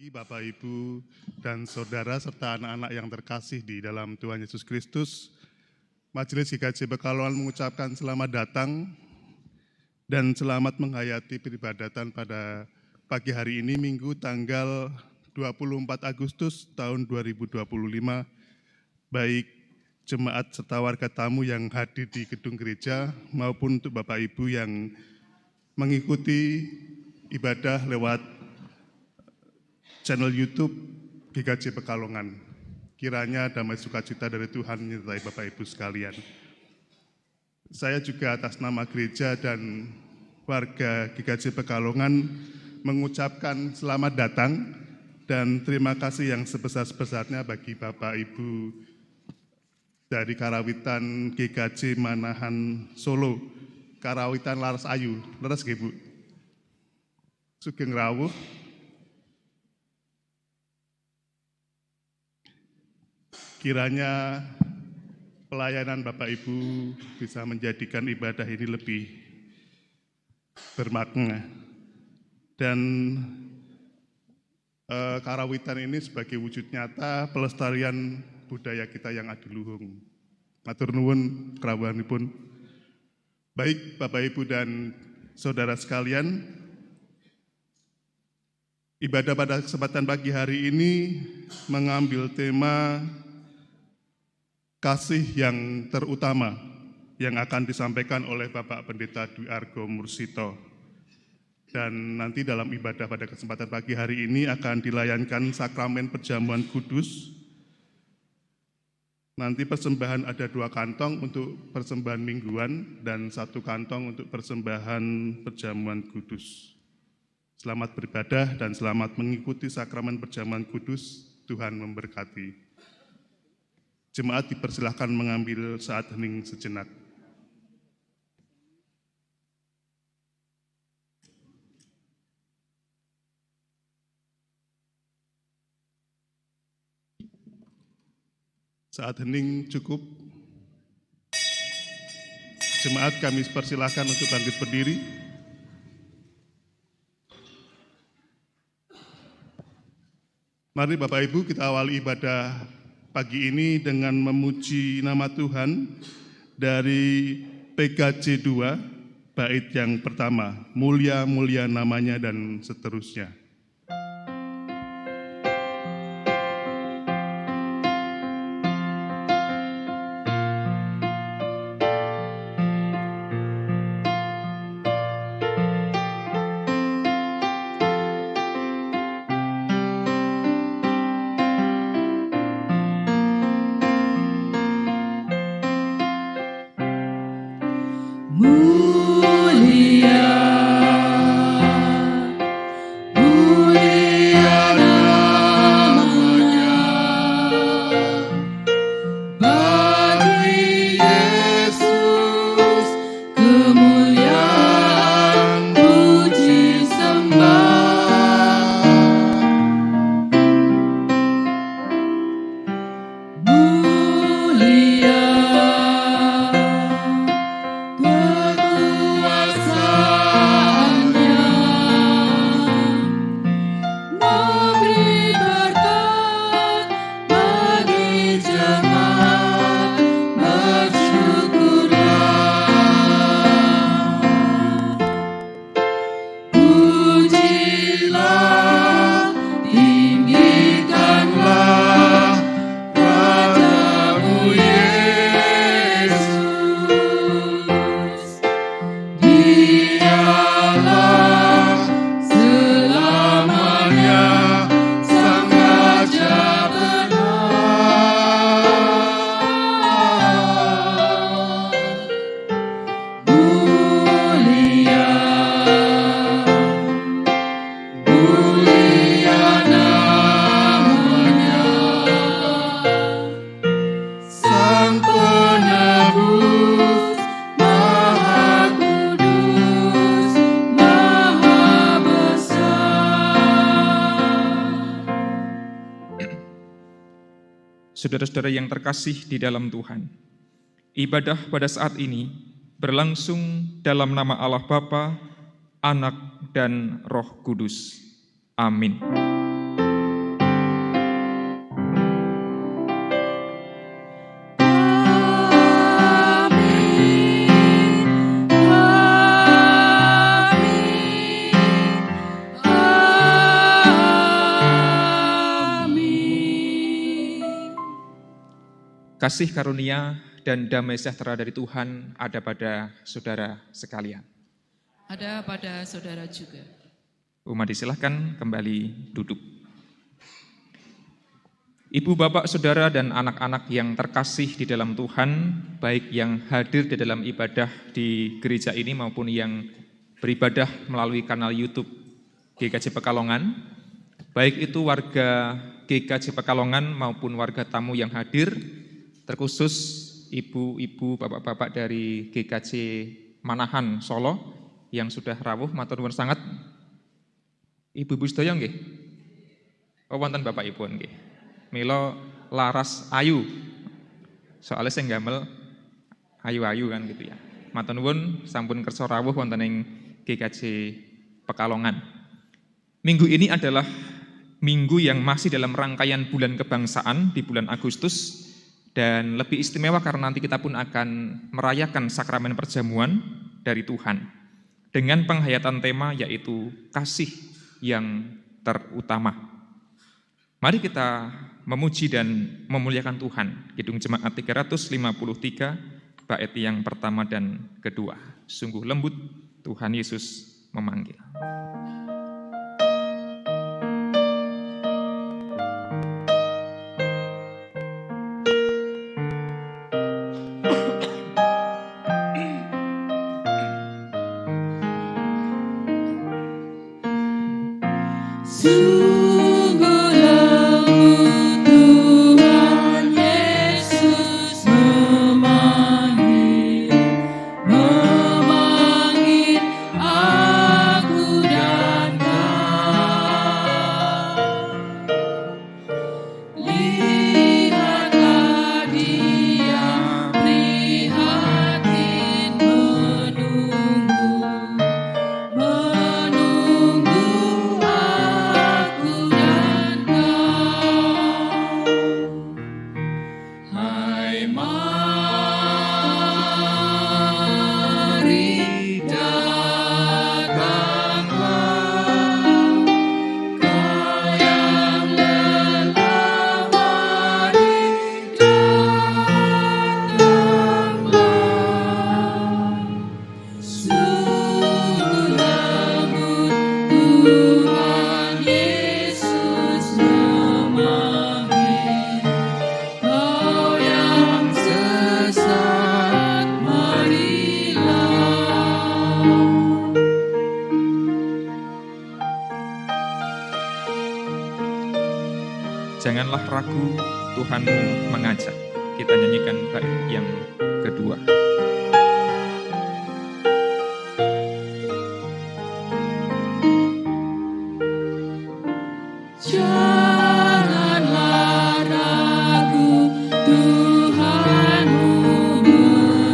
pagi Bapak, Ibu, dan Saudara, serta anak-anak yang terkasih di dalam Tuhan Yesus Kristus. Majelis GKJ Pekalongan mengucapkan selamat datang dan selamat menghayati peribadatan pada pagi hari ini, Minggu tanggal 24 Agustus tahun 2025, baik jemaat serta warga tamu yang hadir di gedung gereja maupun untuk Bapak Ibu yang mengikuti ibadah lewat channel YouTube GKJ Pekalongan. Kiranya damai sukacita dari Tuhan menyertai Bapak Ibu sekalian. Saya juga atas nama gereja dan warga GKJ Pekalongan mengucapkan selamat datang dan terima kasih yang sebesar-besarnya bagi Bapak Ibu dari Karawitan GKJ Manahan Solo, Karawitan Laras Ayu, leres nggih Bu? Sugeng rawuh. Kiranya pelayanan Bapak Ibu bisa menjadikan ibadah ini lebih bermakna. Dan Karawitan ini sebagai wujud nyata pelestarian budaya kita yang adiluhung. Matur nuwun krawuhanipun. Baik Bapak Ibu dan Saudara sekalian, ibadah pada kesempatan pagi hari ini mengambil tema kasih yang terutama yang akan disampaikan oleh Bapak Pendeta Dwi Argo Mursito. Dan nanti dalam ibadah pada kesempatan pagi hari ini akan dilayankan sakramen perjamuan kudus. Nanti persembahan ada 2 kantong untuk persembahan mingguan dan 1 kantong untuk persembahan perjamuan kudus. Selamat beribadah dan selamat mengikuti sakramen perjamuan kudus. Tuhan memberkati. Jemaat dipersilahkan mengambil saat hening sejenak. Saat hening cukup. Jemaat kami persilahkan untuk bangkit berdiri. Mari Bapak Ibu kita awali ibadah pagi ini dengan memuji nama Tuhan dari PKJ 2, bait yang pertama, mulia-mulia namanya dan seterusnya. Saudara-saudara yang terkasih di dalam Tuhan, ibadah pada saat ini berlangsung dalam nama Allah Bapa, Anak, dan Roh Kudus. Amin. kasih karunia dan damai sejahtera dari Tuhan ada pada saudara sekalian. Ada pada saudara juga. Umat disilahkan kembali duduk. Ibu, bapak, saudara, dan anak-anak yang terkasih di dalam Tuhan, baik yang hadir di dalam ibadah di gereja ini maupun yang beribadah melalui kanal YouTube GKJ Pekalongan, baik itu warga GKJ Pekalongan maupun warga tamu yang hadir, terkhusus ibu-ibu, bapak-bapak dari GKJ Manahan Solo yang sudah rawuh, matur nuwun sangat. Ibu-ibu sedaya nggih? Wonten Bapak Ibu nggih. Mila laras ayu. Soalnya sing gamel ayu-ayu kan gitu ya. Matur nuwun sampun kersa rawuh wonten ing GKJ Pekalongan. Minggu ini adalah minggu yang masih dalam rangkaian bulan kebangsaan di bulan Agustus, dan lebih istimewa karena nanti kita pun akan merayakan sakramen perjamuan dari Tuhan dengan penghayatan tema yaitu kasih yang terutama. Mari kita memuji dan memuliakan Tuhan. Kidung Jemaat 353, bait yang pertama dan kedua. Sungguh lembut Tuhan Yesus memanggil. Sungguh lembut Tuhan Yesus memanggil aku dan kau. Lihatlah Dia prihatin menunggu aku dan kau. Hai, mari datanglah, kau yang lelah, mari datanglah. Sungguh lembut Tuhan Yesus memanggil, kau yang sesat, marilah. Janganlah ragu, Tuhanmu mengajak. Kita nyanyikan bait yang kedua. Janganlah ragu, Tuhanmu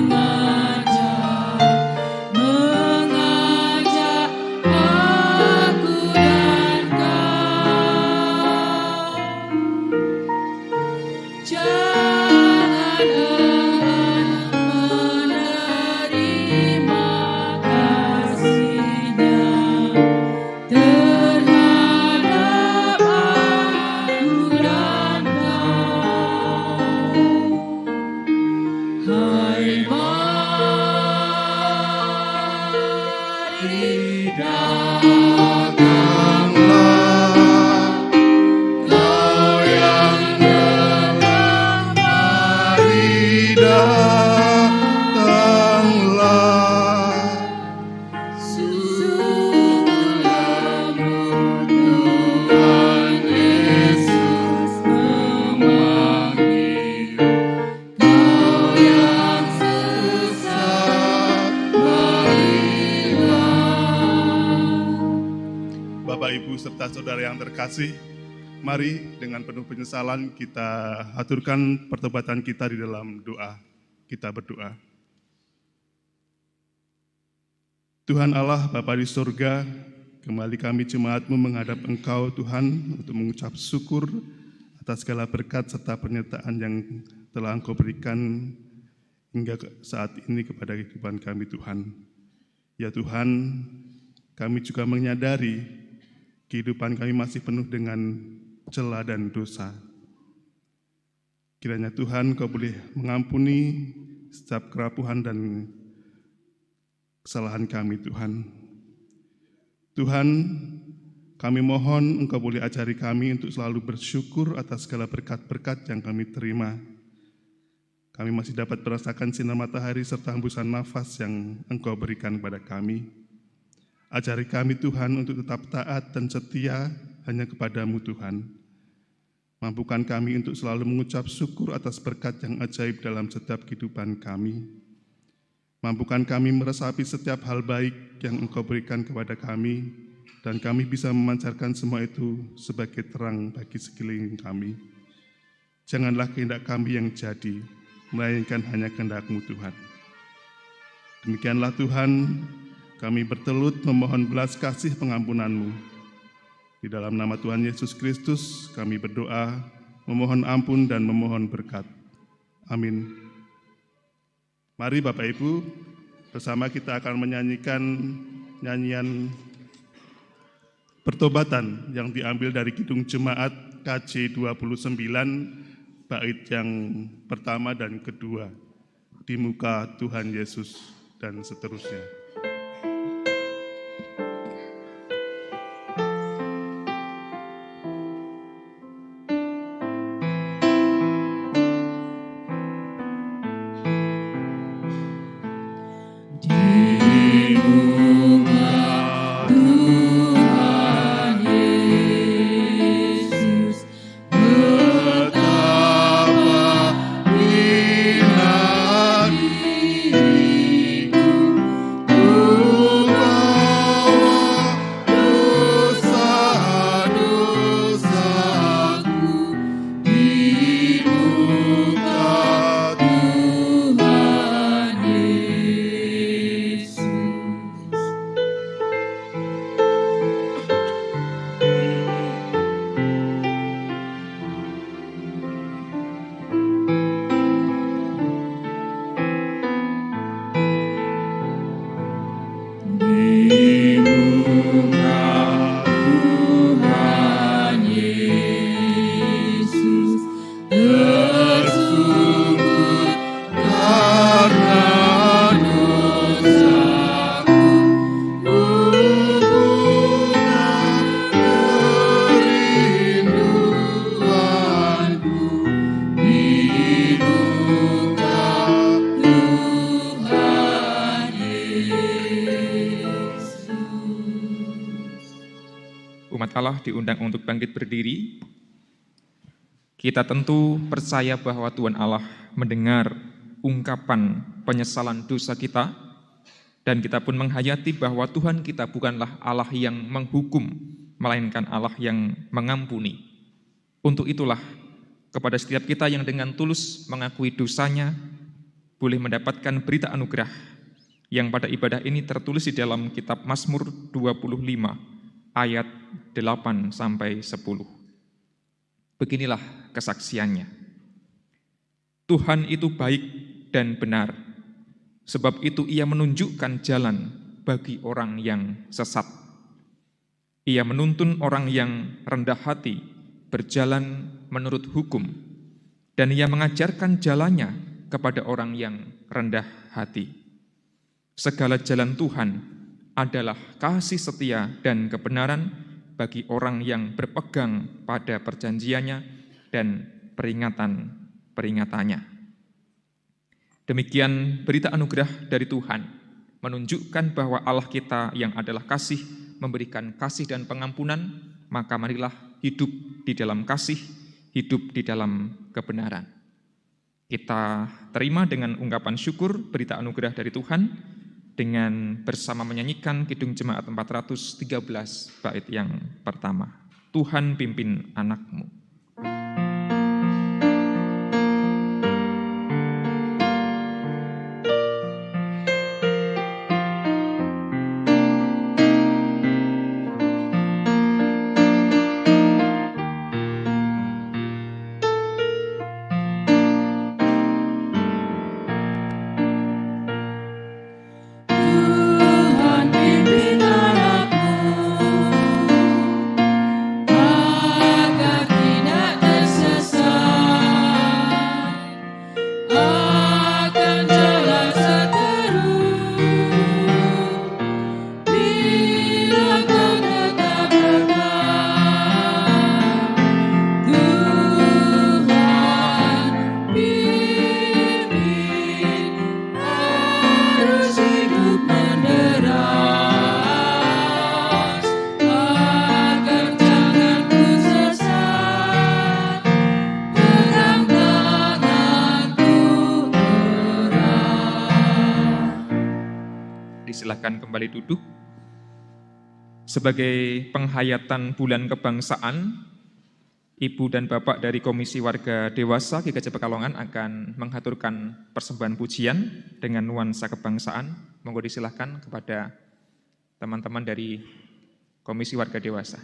mengajak aku dan kau. Jangan enggan menerima kasih-Nya terhadap aku dan kau. Hai, mari datanglah, kau yang lelah, mari datanglah. Sungguh lembut Tuhan Yesus memanggil, kau yang sesat, marilah. Bapak, Ibu, serta saudara yang terkasih, mari dengan penuh penyesalan kita haturkan pertobatan kita di dalam doa. Kita berdoa. Tuhan Allah, Bapa di surga, kembali kami jemaat-Mu menghadap Engkau Tuhan untuk mengucap syukur atas segala berkat serta penyertaan yang telah Engkau berikan hingga saat ini kepada kehidupan kami Tuhan. Ya Tuhan, kami juga menyadari kehidupan kami masih penuh dengan celah dan dosa. Kiranya Tuhan Kau boleh mengampuni setiap kerapuhan dan kesalahan kami, Tuhan. Tuhan, kami mohon Engkau boleh ajari kami untuk selalu bersyukur atas segala berkat-berkat yang kami terima. Kami masih dapat merasakan sinar matahari serta hembusan nafas yang Engkau berikan kepada kami. Ajari kami, Tuhan, untuk tetap taat dan setia hanya kepada-Mu, Tuhan. Mampukan kami untuk selalu mengucap syukur atas berkat yang ajaib dalam setiap kehidupan kami. Mampukan kami meresapi setiap hal baik yang Engkau berikan kepada kami, dan kami bisa memancarkan semua itu sebagai terang bagi sekeliling kami. Janganlah kehendak kami yang jadi, melainkan hanya kehendak-Mu, Tuhan. Demikianlah Tuhan, kami bertelut memohon belas kasih pengampunan-Mu. Di dalam nama Tuhan Yesus Kristus, kami berdoa, memohon ampun dan memohon berkat. Amin. Mari Bapak Ibu, bersama kita akan menyanyikan nyanyian pertobatan yang diambil dari Kidung Jemaat KJ 29, bait yang pertama dan kedua, di muka Tuhan Yesus, dan seterusnya. Umat Allah diundang untuk bangkit berdiri. Kita tentu percaya bahwa Tuhan Allah mendengar ungkapan penyesalan dosa kita, dan kita pun menghayati bahwa Tuhan kita bukanlah Allah yang menghukum, melainkan Allah yang mengampuni. Untuk itulah, kepada setiap kita yang dengan tulus mengakui dosanya, boleh mendapatkan berita anugerah yang pada ibadah ini tertulis di dalam kitab Mazmur 25, ayat 8-10. Beginilah kesaksiannya. Tuhan itu baik dan benar, sebab itu Ia menunjukkan jalan bagi orang yang sesat. Ia menuntun orang yang rendah hati berjalan menurut hukum, dan Ia mengajarkan jalannya kepada orang yang rendah hati. Segala jalan Tuhan adalah kasih setia dan kebenaran bagi orang yang berpegang pada perjanjiannya dan peringatan-peringatannya. Demikian berita anugerah dari Tuhan, menunjukkan bahwa Allah kita yang adalah kasih, memberikan kasih dan pengampunan, maka marilah hidup di dalam kasih, hidup di dalam kebenaran. Kita terima dengan ungkapan syukur berita anugerah dari Tuhan, dengan bersama menyanyikan Kidung Jemaat 413 bait yang pertama. Tuhan pimpin anak-Mu. Tuhan pimpin anakmu agar Disilahkan kembali duduk. Sebagai penghayatan bulan kebangsaan, Ibu dan Bapak dari Komisi Warga Dewasa GKJ Pekalongan akan menghaturkan persembahan pujian dengan nuansa kebangsaan. Monggo disilahkan kepada teman-teman dari Komisi Warga Dewasa.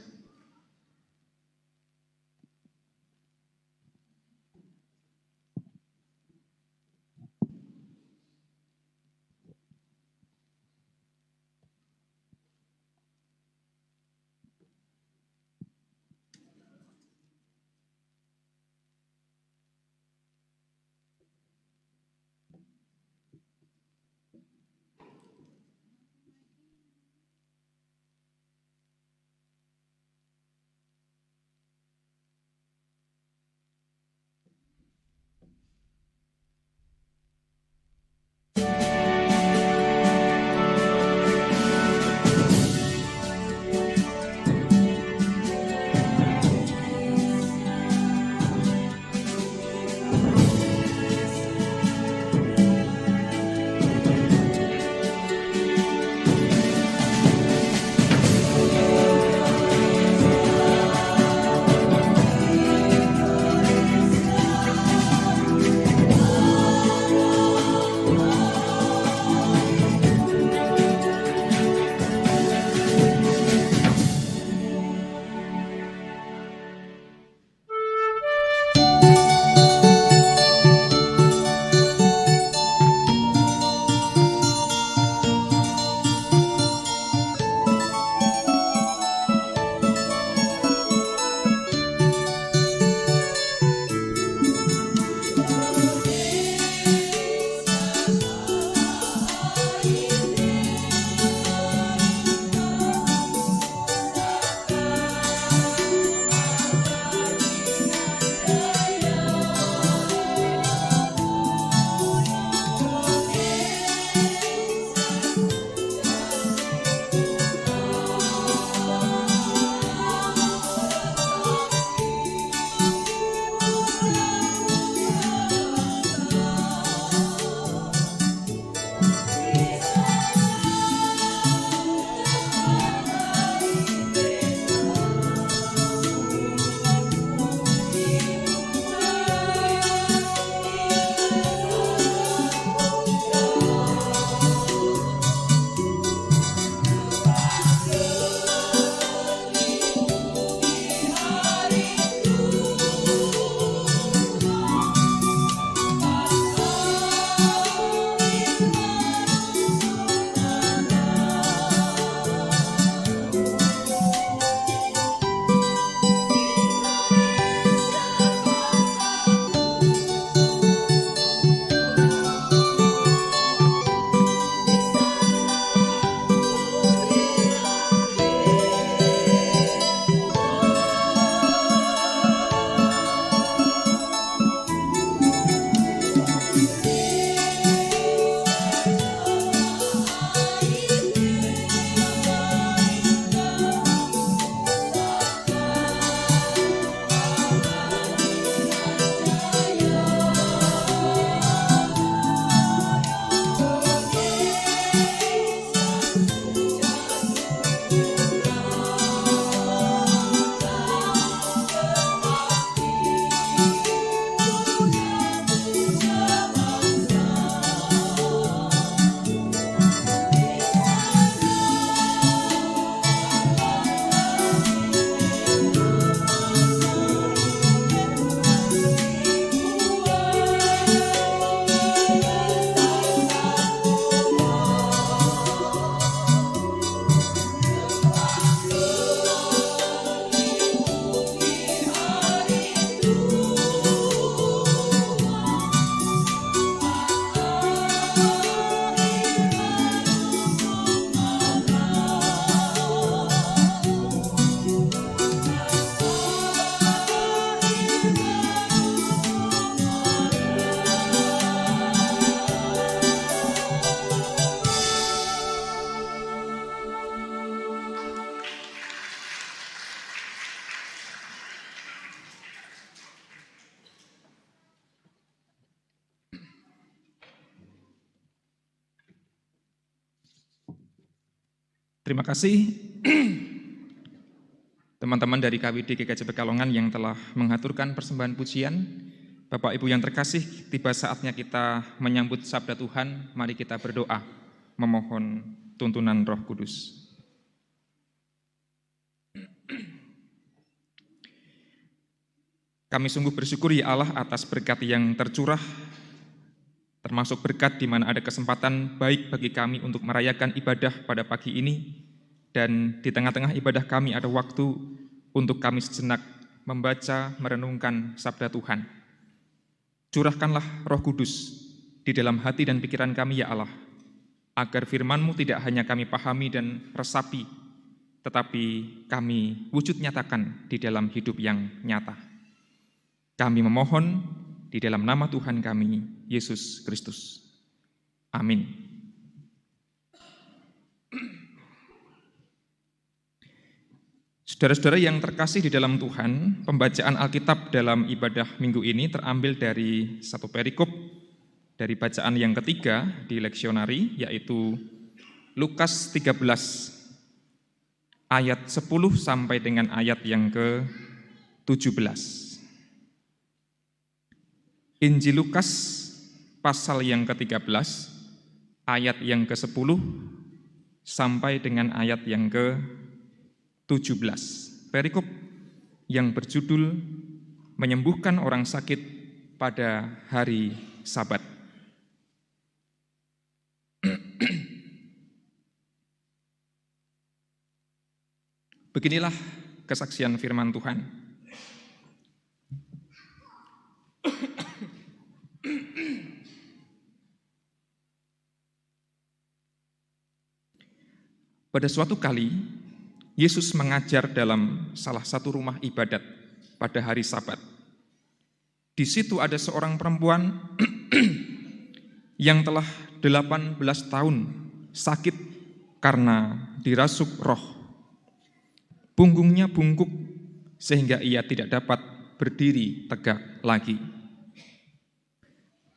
Terima kasih teman-teman dari KWD GKJ Pekalongan yang telah mengaturkan persembahan pujian. Bapak Ibu yang terkasih, tiba saatnya kita menyambut sabda Tuhan. Mari kita berdoa, memohon tuntunan Roh Kudus. Kami sungguh bersyukur ya Allah atas berkat yang tercurah, termasuk berkat di mana ada kesempatan baik bagi kami untuk merayakan ibadah pada pagi ini, dan di tengah-tengah ibadah kami ada waktu untuk kami sejenak membaca, merenungkan sabda Tuhan. Curahkanlah Roh Kudus di dalam hati dan pikiran kami ya Allah, agar firman-Mu tidak hanya kami pahami dan resapi, tetapi kami wujud nyatakan di dalam hidup yang nyata. Kami memohon di dalam nama Tuhan kami, Yesus Kristus. Amin. Saudara-saudara yang terkasih di dalam Tuhan, pembacaan Alkitab dalam ibadah minggu ini terambil dari satu perikop dari bacaan yang ketiga di leksionari, yaitu Lukas 13 ayat 10 sampai dengan ayat yang ke-17. Injil Lukas pasal yang ke-13 ayat yang ke-10 sampai dengan ayat yang ke-17. Perikop yang berjudul menyembuhkan orang sakit pada hari Sabat. Beginilah kesaksian firman Tuhan. Pada suatu kali, Yesus mengajar dalam salah satu rumah ibadat pada hari Sabat. Di situ ada seorang perempuan yang telah 18 tahun sakit karena dirasuk roh. Punggungnya bungkuk sehingga ia tidak dapat berdiri tegak lagi.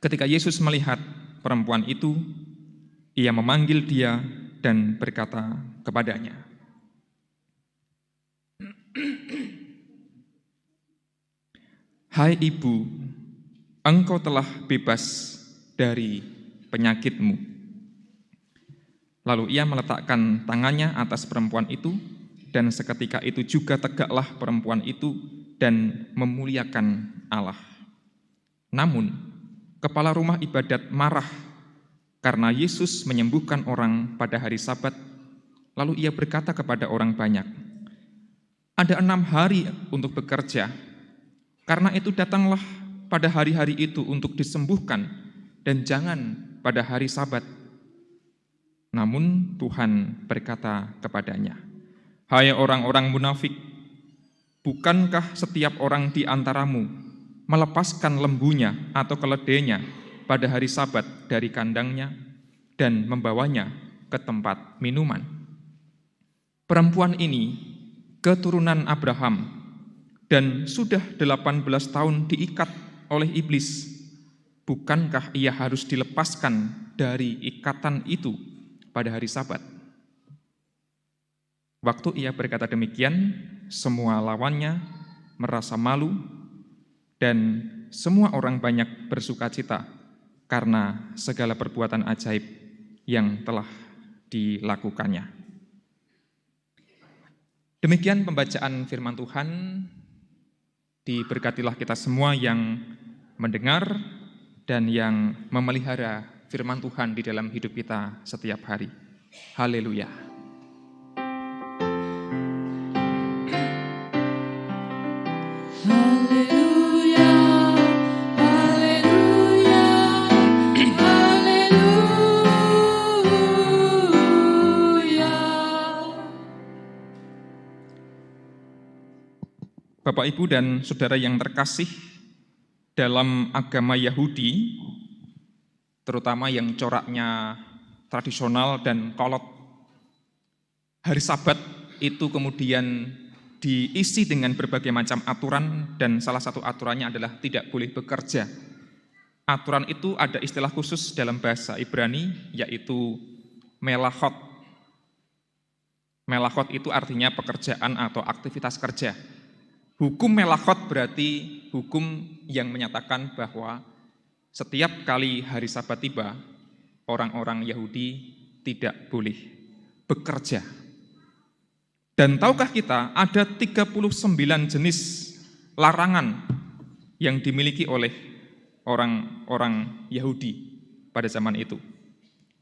Ketika Yesus melihat perempuan itu, ia memanggil dia dan berkata kepadanya, "Hai ibu, engkau telah bebas dari penyakitmu." Lalu ia meletakkan tangannya atas perempuan itu, dan seketika itu juga tegaklah perempuan itu dan memuliakan Allah. Namun, kepala rumah ibadat marah karena Yesus menyembuhkan orang pada hari Sabat. Lalu ia berkata kepada orang banyak, "Ada 6 hari untuk bekerja, karena itu datanglah pada hari-hari itu untuk disembuhkan, dan jangan pada hari Sabat." Namun Tuhan berkata kepadanya, "Hai orang-orang munafik, bukankah setiap orang di antaramu melepaskan lembunya atau keledainya pada hari Sabat dari kandangnya dan membawanya ke tempat minuman? Perempuan ini keturunan Abraham dan sudah 18 tahun diikat oleh iblis. Bukankah ia harus dilepaskan dari ikatan itu pada hari Sabat?" Waktu ia berkata demikian, semua lawannya merasa malu dan semua orang banyak bersukacita karena segala perbuatan ajaib yang telah dilakukannya. Demikian pembacaan firman Tuhan. Diberkatilah kita semua yang mendengar dan yang memelihara firman Tuhan di dalam hidup kita setiap hari. Haleluya. Haleluya, haleluya, haleluya. Bapak, Ibu, dan Saudara yang terkasih, dalam agama Yahudi, terutama yang coraknya tradisional dan kolot, hari Sabat itu kemudian diisi dengan berbagai macam aturan, dan salah satu aturannya adalah tidak boleh bekerja. Aturan itu ada istilah khusus dalam bahasa Ibrani, yaitu melachot. Melachot itu artinya pekerjaan atau aktivitas kerja. Hukum melachot berarti hukum yang menyatakan bahwa setiap kali hari Sabat tiba, orang-orang Yahudi tidak boleh bekerja. Dan tahukah kita ada 39 jenis larangan yang dimiliki oleh orang-orang Yahudi pada zaman itu.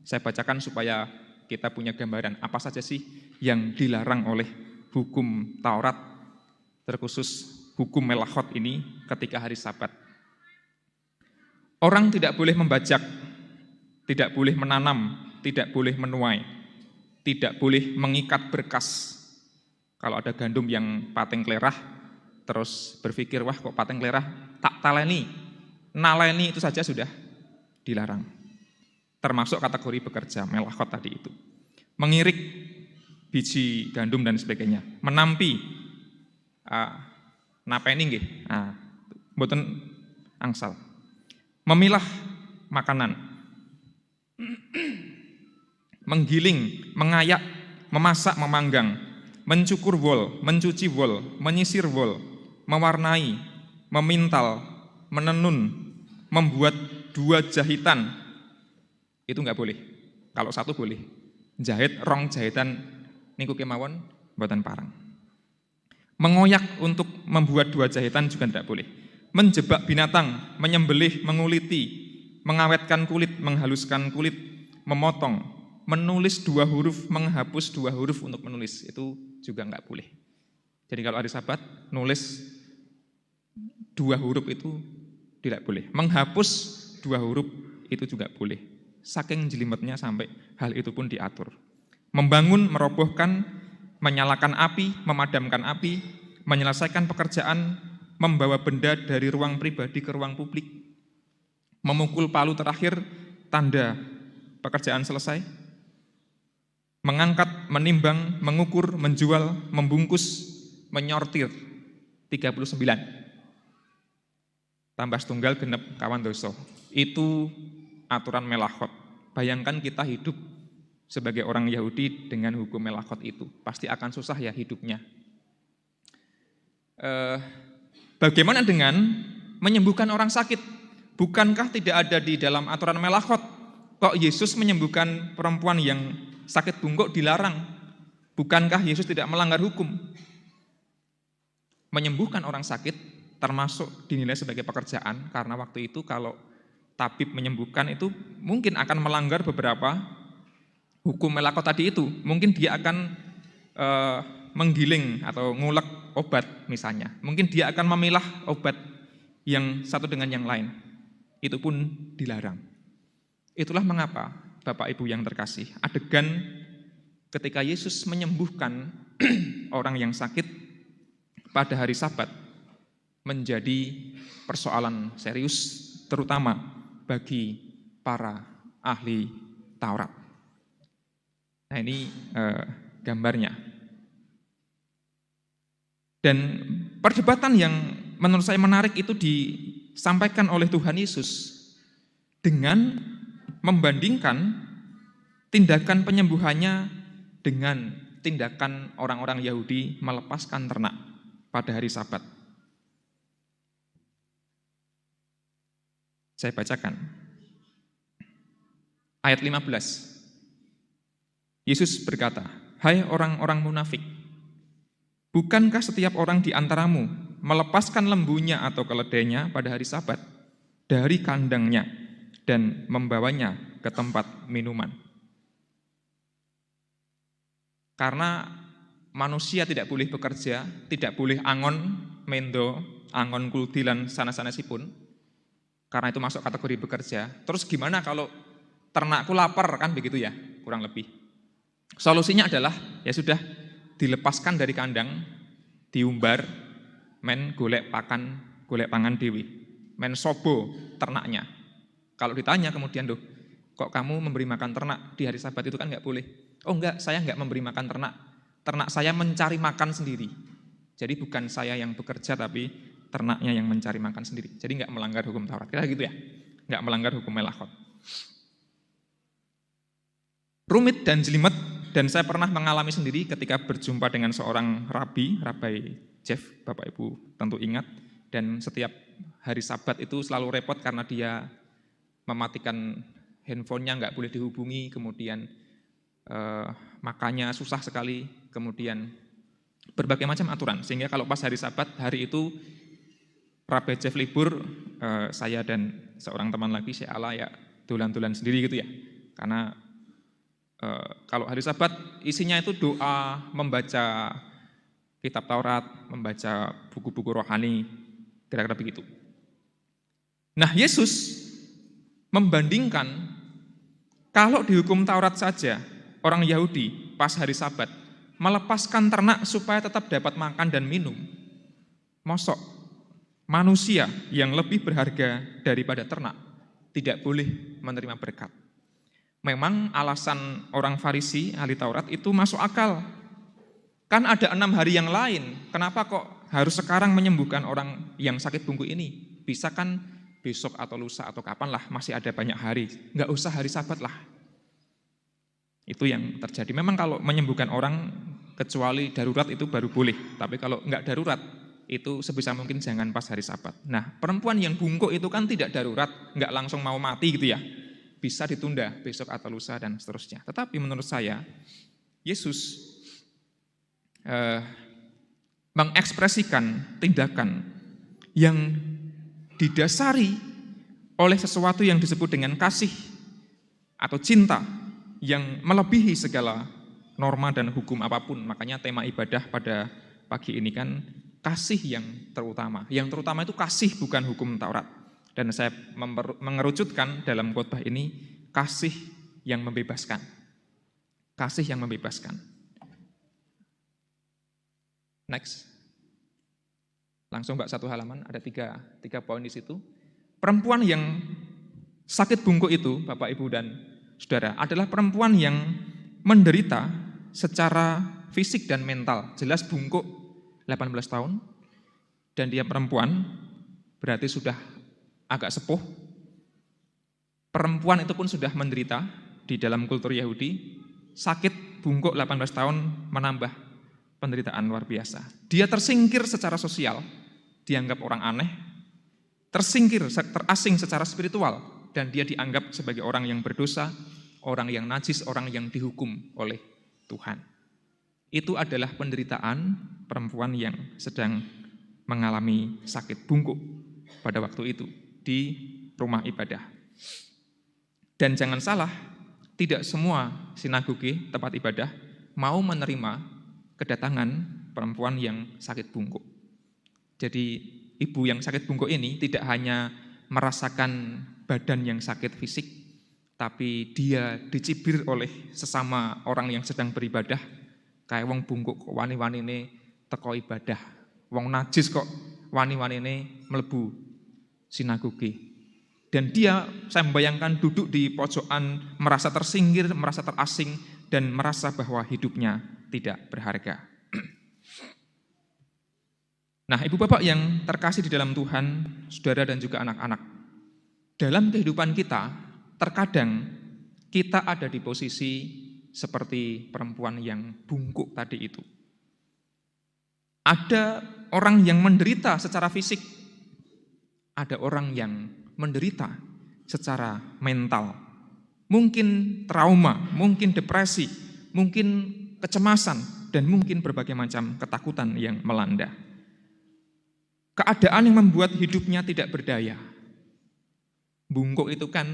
Saya bacakan supaya kita punya gambaran apa saja sih yang dilarang oleh hukum Taurat, terkhusus hukum melachot ini ketika hari Sabat. Orang tidak boleh membajak, tidak boleh menanam, tidak boleh menuai, tidak boleh mengikat berkas. Kalau ada gandum yang pateng klerah, terus berpikir, wah kok pateng klerah, tak taleni, naleni itu saja sudah dilarang. Termasuk kategori bekerja, melachot tadi itu. Mengirik biji gandum dan sebagainya, menampi, napeni nggih, mboten angsal. Memilah makanan, menggiling, mengayak, memasak, memanggang, mencukur wol, mencuci wol, menyisir wol, mewarnai, memintal, menenun, membuat 2 jahitan, itu enggak boleh. Kalau 1 boleh. Jahit rong jahitan niku kemawon mboten parang. Mengoyak untuk membuat 2 jahitan juga tidak boleh. Menjebak binatang, menyembelih, menguliti, mengawetkan kulit, menghaluskan kulit, memotong, menulis 2 huruf, menghapus 2 huruf untuk menulis, itu juga enggak boleh. Jadi kalau hari Sabat, nulis 2 huruf itu tidak boleh. Menghapus 2 huruf itu juga boleh. Saking jelimetnya sampai hal itu pun diatur. Membangun, merobohkan, menyalakan api, memadamkan api, menyelesaikan pekerjaan, membawa benda dari ruang pribadi ke ruang publik, memukul palu terakhir, tanda pekerjaan selesai, mengangkat, menimbang, mengukur, menjual, membungkus, menyortir, 39. Tambah setunggal genep kawan doso. Itu aturan melachot. Bayangkan kita hidup sebagai orang Yahudi dengan hukum melachot itu. Pasti akan susah ya hidupnya. Bagaimana dengan menyembuhkan orang sakit? Bukankah tidak ada di dalam aturan melachot? Kok Yesus menyembuhkan perempuan yang sakit bungkuk dilarang? Bukankah Yesus tidak melanggar hukum? Menyembuhkan orang sakit termasuk dinilai sebagai pekerjaan, karena waktu itu kalau tabib menyembuhkan itu mungkin akan melanggar beberapa hukum melachot tadi itu. Mungkin dia akan menggiling atau ngulek obat misalnya. Mungkin dia akan memilah obat yang satu dengan yang lain. Itu pun dilarang. Itulah mengapa Bapak Ibu yang terkasih, adegan ketika Yesus menyembuhkan orang yang sakit pada hari Sabat menjadi persoalan serius, terutama bagi para ahli Taurat. Nah ini gambarnya. Dan perdebatan yang menurut saya menarik itu disampaikan oleh Tuhan Yesus dengan membandingkan tindakan penyembuhannya dengan tindakan orang-orang Yahudi melepaskan ternak pada hari Sabat. Saya bacakan. Ayat 15. Yesus berkata, "Hai orang-orang munafik, bukankah setiap orang di antaramu melepaskan lembunya atau keledainya pada hari Sabat dari kandangnya dan membawanya ke tempat minuman?" Karena manusia tidak boleh bekerja, tidak boleh angon, mendo, angon kuldilan sana-sanasipun, karena itu masuk kategori bekerja. Terus gimana kalau ternakku lapar, kan begitu ya, kurang lebih. Solusinya adalah, ya sudah, dilepaskan dari kandang, diumbar, men golek pangan dewi, men sobo ternaknya. Kalau ditanya kemudian, "Duh, kok kamu memberi makan ternak di hari Sabat itu kan enggak boleh?" "Oh enggak, saya enggak memberi makan ternak. Ternak saya mencari makan sendiri." Jadi bukan saya yang bekerja, tapi ternaknya yang mencari makan sendiri. Jadi enggak melanggar hukum Taurat. Kira gitu ya, enggak melanggar hukum melachot. Rumit dan jelimet Dan saya pernah mengalami sendiri ketika berjumpa dengan seorang Rabi Jeff, Bapak Ibu tentu ingat. Dan setiap hari Sabat itu selalu repot karena dia mematikan handphonenya, nggak boleh dihubungi, kemudian makannya susah sekali, kemudian berbagai macam aturan. Sehingga kalau pas hari Sabat, hari itu Rabi Jeff libur, saya dan seorang teman lagi, saya ala ya dolan-dolan sendiri gitu ya. Karena kalau hari Sabat isinya itu doa, membaca kitab Taurat, membaca buku-buku rohani, kira-kira begitu. Nah, Yesus membandingkan kalau dihukum Taurat saja, orang Yahudi pas hari Sabat melepaskan ternak supaya tetap dapat makan dan minum. Mosok manusia yang lebih berharga daripada ternak tidak boleh menerima berkat. Memang alasan orang Farisi, ahli Taurat itu masuk akal. Kan ada 6 hari yang lain, kenapa kok harus sekarang menyembuhkan orang yang sakit bungkuk ini? Bisa kan besok atau lusa atau kapan lah, masih ada banyak hari. Nggak usah hari Sabat lah. Itu yang terjadi. Memang kalau menyembuhkan orang kecuali darurat itu baru boleh. Tapi kalau nggak darurat, itu sebisa mungkin jangan pas hari Sabat. Nah, perempuan yang bungkuk itu kan tidak darurat, nggak langsung mau mati gitu ya. Bisa ditunda besok atau lusa dan seterusnya. Tetapi menurut saya, Yesus mengekspresikan tindakan yang didasari oleh sesuatu yang disebut dengan kasih atau cinta yang melebihi segala norma dan hukum apapun. Makanya tema ibadah pada pagi ini kan kasih yang terutama. Yang terutama itu kasih, bukan hukum Taurat. Dan saya mengerucutkan dalam khotbah ini kasih yang membebaskan. Kasih yang membebaskan. Next. Langsung Mbak, 1 halaman, ada tiga poin di situ. Perempuan yang sakit bungkuk itu, Bapak, Ibu, dan Saudara, adalah perempuan yang menderita secara fisik dan mental. Jelas bungkuk 18 tahun, dan dia perempuan, berarti sudah agak sepuh. Perempuan itu pun sudah menderita di dalam kultur Yahudi. Sakit bungkuk 18 tahun menambah penderitaan luar biasa. Dia tersingkir secara sosial, dianggap orang aneh, tersingkir, terasing secara spiritual, dan dia dianggap sebagai orang yang berdosa, orang yang najis, orang yang dihukum oleh Tuhan. Itu adalah penderitaan perempuan yang sedang mengalami sakit bungkuk pada waktu itu di rumah ibadah. Dan jangan salah, tidak semua sinagoge, tempat ibadah, mau menerima kedatangan perempuan yang sakit bungkuk. Jadi ibu yang sakit bungkuk ini tidak hanya merasakan badan yang sakit fisik, tapi dia dicibir oleh sesama orang yang sedang beribadah, kayak wong bungkuk kok wani-wani ini teko ibadah, wong najis kok wani-wani ini mlebu sinagoge. Dan dia, saya membayangkan duduk di pojokan, merasa tersingkir, merasa terasing, dan merasa bahwa hidupnya tidak berharga. Nah, ibu bapak yang terkasih di dalam Tuhan, saudara dan juga anak-anak, dalam kehidupan kita, terkadang kita ada di posisi seperti perempuan yang bungkuk tadi itu. Ada orang yang menderita secara fisik, ada orang yang menderita secara mental. Mungkin trauma, mungkin depresi, mungkin kecemasan, dan mungkin berbagai macam ketakutan yang melanda. Keadaan yang membuat hidupnya tidak berdaya. Bungkuk itu kan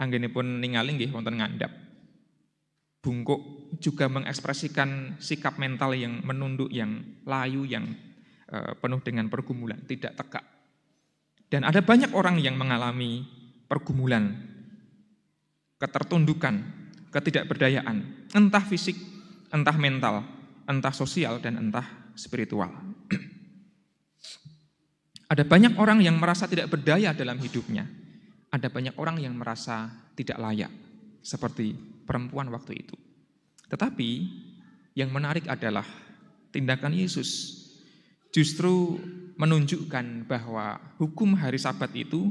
anggenipun ningali nggih wonten ngandhap. Bungkuk juga mengekspresikan sikap mental yang menunduk, yang layu, yang penuh dengan pergumulan, tidak tegak. Dan ada banyak orang yang mengalami pergumulan, ketertundukan, ketidakberdayaan, entah fisik, entah mental, entah sosial, dan entah spiritual. Ada banyak orang yang merasa tidak berdaya dalam hidupnya. Ada banyak orang yang merasa tidak layak, seperti perempuan waktu itu. Tetapi yang menarik adalah tindakan Yesus justru menunjukkan bahwa hukum hari Sabat itu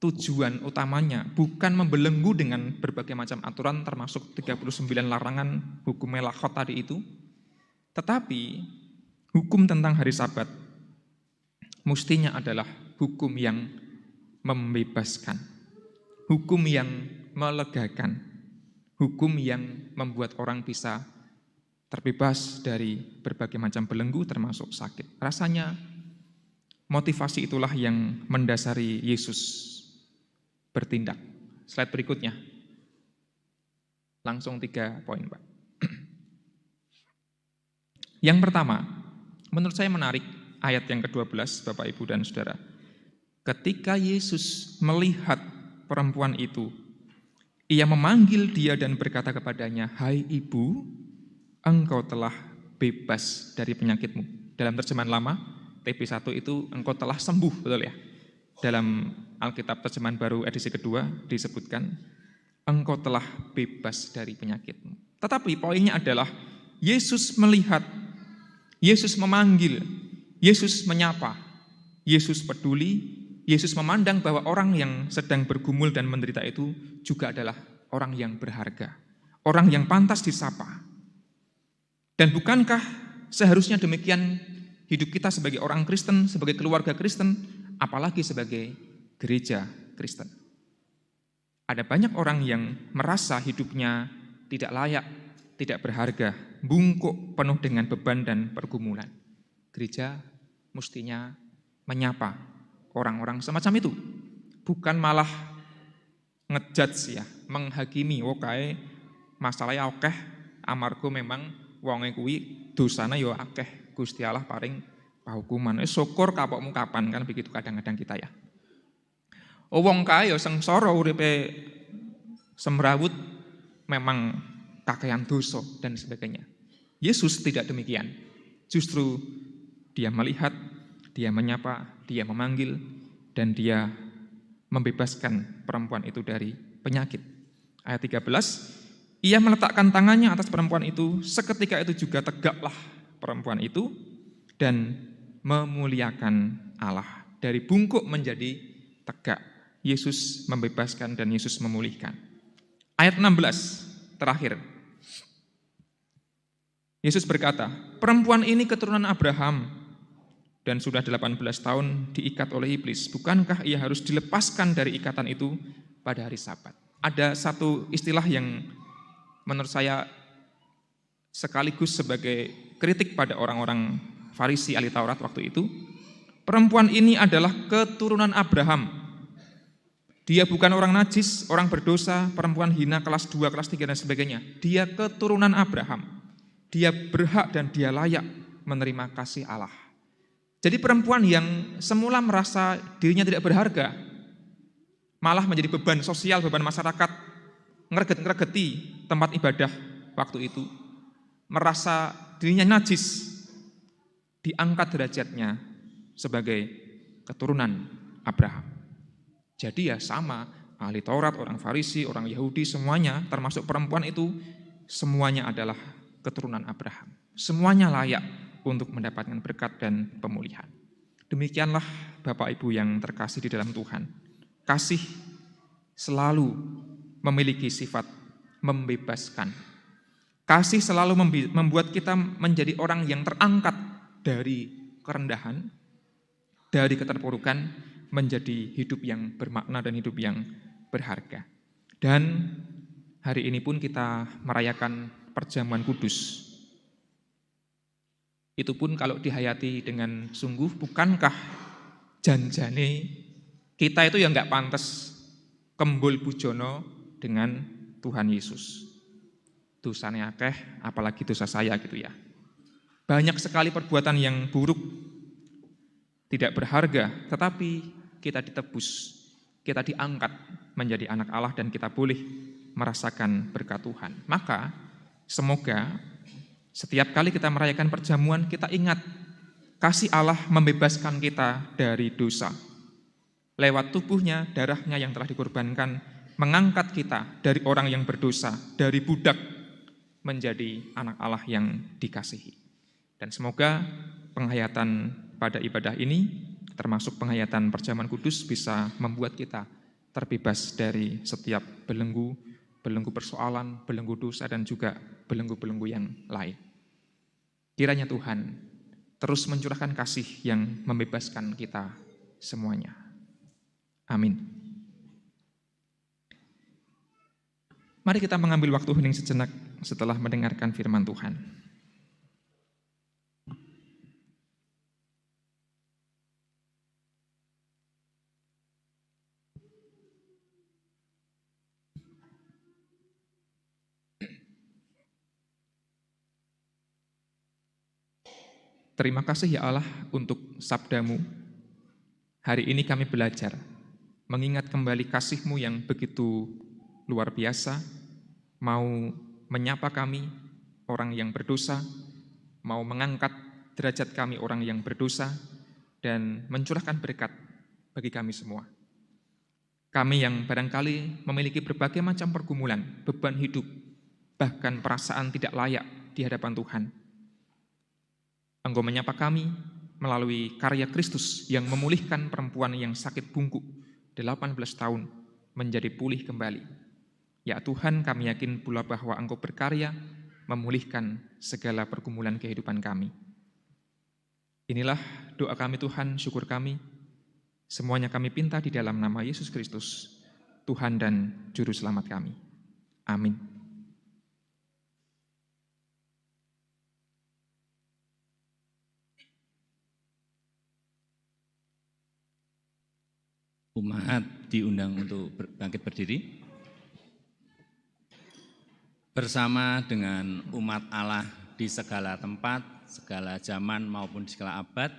tujuan utamanya bukan membelenggu dengan berbagai macam aturan termasuk 39 larangan hukum melakot tadi itu, tetapi hukum tentang hari Sabat mestinya adalah hukum yang membebaskan, hukum yang melegakan, hukum yang membuat orang bisa terbebas dari berbagai macam belenggu termasuk sakit. Rasanya motivasi itulah yang mendasari Yesus bertindak. Slide berikutnya. Langsung 3 poin, Pak. Yang pertama, menurut saya menarik ayat yang ke-12, Bapak, Ibu, dan Saudara. Ketika Yesus melihat perempuan itu, ia memanggil dia dan berkata kepadanya, "Hai ibu, engkau telah bebas dari penyakitmu." Dalam terjemahan lama, TP1 itu engkau telah sembuh, betul ya? Dalam Alkitab terjemahan baru edisi kedua disebutkan, engkau telah bebas dari penyakitmu. Tetapi poinnya adalah, Yesus melihat, Yesus memanggil, Yesus menyapa, Yesus peduli, Yesus memandang bahwa orang yang sedang bergumul dan menderita itu juga adalah orang yang berharga, orang yang pantas disapa. Dan bukankah seharusnya demikian hidup kita sebagai orang Kristen, sebagai keluarga Kristen, apalagi sebagai gereja Kristen? Ada banyak orang yang merasa hidupnya tidak layak, tidak berharga, bungkuk penuh dengan beban dan pergumulan. Gereja mestinya menyapa orang-orang semacam itu, bukan malah ngejudge ya, menghakimi, kae masalahnya akeh, amarga memang wonge kuwi dosane ya akeh, Gusti Allah paring pahukuman. Syukur kapokmu kapan, kan begitu kadang-kadang kita ya. Wong kae ya sengsara uripe semrawut, memang kakean dosa dan sebagainya. Yesus tidak demikian. Justru dia melihat, dia menyapa, dia memanggil, dan dia membebaskan perempuan itu dari penyakit. Ayat 13, ia meletakkan tangannya atas perempuan itu, seketika itu juga tegaklah perempuan itu dan memuliakan Allah. Dari bungkuk menjadi tegak. Yesus membebaskan dan Yesus memulihkan. Ayat 16, terakhir. Yesus berkata, perempuan ini keturunan Abraham dan sudah 18 tahun diikat oleh iblis. Bukankah ia harus dilepaskan dari ikatan itu pada hari Sabat? Ada satu istilah yang menurut saya sekaligus sebagai kritik pada orang-orang Farisi ahli Taurat waktu itu. Perempuan ini adalah keturunan Abraham. Dia bukan orang najis, orang berdosa, perempuan hina kelas 2, kelas 3 dan sebagainya. Dia keturunan Abraham. Dia berhak dan dia layak menerima kasih Allah. Jadi perempuan yang semula merasa dirinya tidak berharga, malah menjadi beban sosial, beban masyarakat, ngereget-ngeregeti tempat ibadah waktu itu, merasa dirinya najis, diangkat derajatnya sebagai keturunan Abraham. Jadi ya sama, ahli Taurat, orang Farisi, orang Yahudi, semuanya termasuk perempuan itu, semuanya adalah keturunan Abraham. Semuanya layak untuk mendapatkan berkat dan pemulihan. Demikianlah Bapak Ibu yang terkasih di dalam Tuhan. Kasih selalu memiliki sifat membebaskan. Kasih selalu membuat kita menjadi orang yang terangkat dari kerendahan, dari keterpurukan, menjadi hidup yang bermakna dan hidup yang berharga. Dan hari ini pun kita merayakan perjamuan kudus. Itu pun kalau dihayati dengan sungguh, bukankah janjane kita itu ya nggak pantas kembul bujono dengan Tuhan Yesus. Dosane akeh, apalagi dosa saya gitu ya. Banyak sekali perbuatan yang buruk, tidak berharga, tetapi kita ditebus, kita diangkat menjadi anak Allah dan kita boleh merasakan berkat Tuhan. Maka semoga setiap kali kita merayakan perjamuan, kita ingat kasih Allah membebaskan kita dari dosa. Lewat tubuhnya, darahnya yang telah dikorbankan, mengangkat kita dari orang yang berdosa, dari budak menjadi anak Allah yang dikasihi. Dan semoga penghayatan pada ibadah ini, termasuk penghayatan perjamuan kudus, bisa membuat kita terbebas dari setiap belenggu persoalan, belenggu dosa, dan juga belenggu-belenggu yang lain. Kiranya Tuhan terus mencurahkan kasih yang membebaskan kita semuanya. Amin. Mari kita mengambil waktu hening sejenak setelah mendengarkan firman Tuhan. Terima kasih ya Allah untuk sabda-Mu. Hari ini kami belajar mengingat kembali kasih-Mu yang begitu luar biasa, mau menyapa kami orang yang berdosa, mau mengangkat derajat kami orang yang berdosa, dan mencurahkan berkat bagi kami semua. Kami yang barangkali memiliki berbagai macam pergumulan, beban hidup, bahkan perasaan tidak layak di hadapan Tuhan. Engkau menyapa kami melalui karya Kristus yang memulihkan perempuan yang sakit bungkuk 18 tahun menjadi pulih kembali. Ya Tuhan, kami yakin pula bahwa Engkau berkarya memulihkan segala pergumulan kehidupan kami. Inilah doa kami Tuhan, syukur kami. Semuanya kami pinta di dalam nama Yesus Kristus, Tuhan dan Juru Selamat kami. Amin. Umat diundang untuk bangkit berdiri. Bersama dengan umat Allah di segala tempat, segala zaman maupun di segala abad,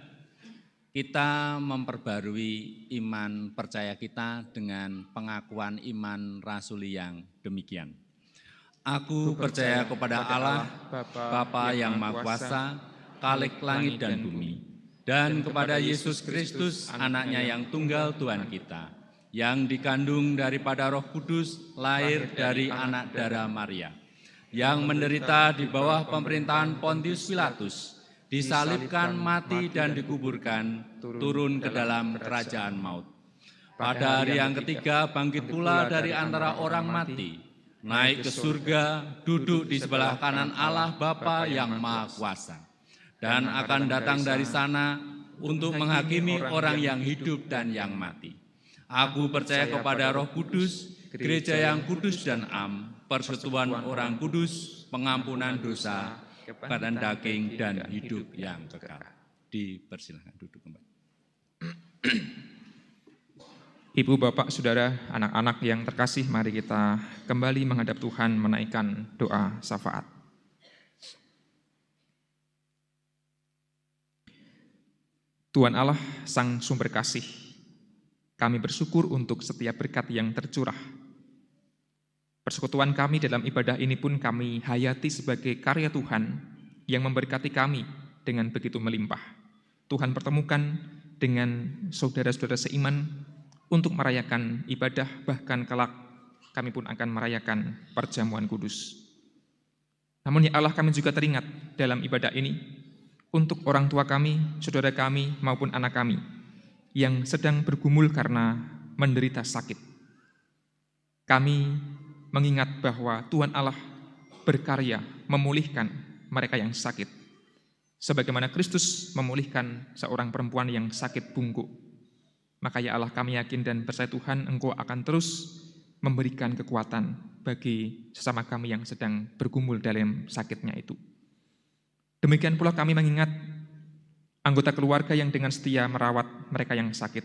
kita memperbarui iman percaya kita dengan pengakuan iman rasuli yang demikian. Aku percaya kepada Allah, Bapa yang Maha Kuasa, Khalik langit dan bumi, dan kepada Yesus Kristus, anaknya yang tunggal Tuhan kita, yang dikandung daripada Roh Kudus, lahir dari anak darah Maria, yang menderita di bawah pemerintahan Pontius Pilatus, disalibkan, mati dan dikuburkan, turun ke dalam kerajaan maut. Pada hari yang ketiga bangkit pula dari antara orang mati, naik ke surga, duduk di sebelah kanan Allah Bapa yang Maha Kuasa, dan akan datang dari sana untuk menghakimi orang yang hidup dan yang mati. Aku percaya kepada Roh Kudus, gereja yang kudus dan am, persekutuan orang kudus, pengampunan dosa, badan daging dan hidup yang kekal. Dipersilakan duduk kembali. Ibu, Bapak, Saudara, anak-anak yang terkasih, mari kita kembali menghadap Tuhan menaikkan doa syafaat. Tuhan Allah, Sang Sumber Kasih, kami bersyukur untuk setiap berkat yang tercurah. Persekutuan kami dalam ibadah ini pun kami hayati sebagai karya Tuhan yang memberkati kami dengan begitu melimpah. Tuhan pertemukan dengan saudara-saudara seiman untuk merayakan ibadah, bahkan kelak kami pun akan merayakan perjamuan kudus. Namun ya Allah, kami juga teringat dalam ibadah ini untuk orang tua kami, saudara kami, maupun anak kami yang sedang bergumul karena menderita sakit. Kami mengingat bahwa Tuhan Allah berkarya memulihkan mereka yang sakit, sebagaimana Kristus memulihkan seorang perempuan yang sakit bungkuk. Maka ya Allah, kami yakin dan percaya Tuhan, Engkau akan terus memberikan kekuatan bagi sesama kami yang sedang bergumul dalam sakitnya itu. Demikian pula kami mengingat anggota keluarga yang dengan setia merawat mereka yang sakit.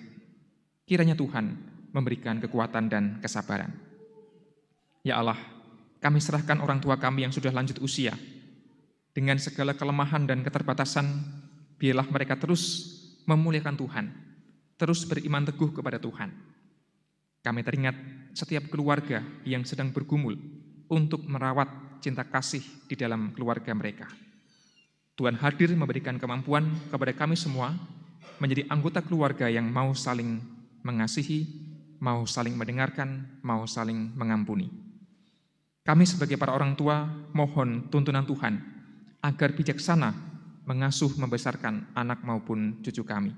Kiranya Tuhan memberikan kekuatan dan kesabaran. Ya Allah, kami serahkan orang tua kami yang sudah lanjut usia. Dengan segala kelemahan dan keterbatasan, biarlah mereka terus memuliakan Tuhan, terus beriman teguh kepada Tuhan. Kami teringat setiap keluarga yang sedang bergumul untuk merawat cinta kasih di dalam keluarga mereka. Tuhan hadir memberikan kemampuan kepada kami semua menjadi anggota keluarga yang mau saling mengasihi, mau saling mendengarkan, mau saling mengampuni. Kami sebagai para orang tua mohon tuntunan Tuhan agar bijaksana mengasuh membesarkan anak maupun cucu kami.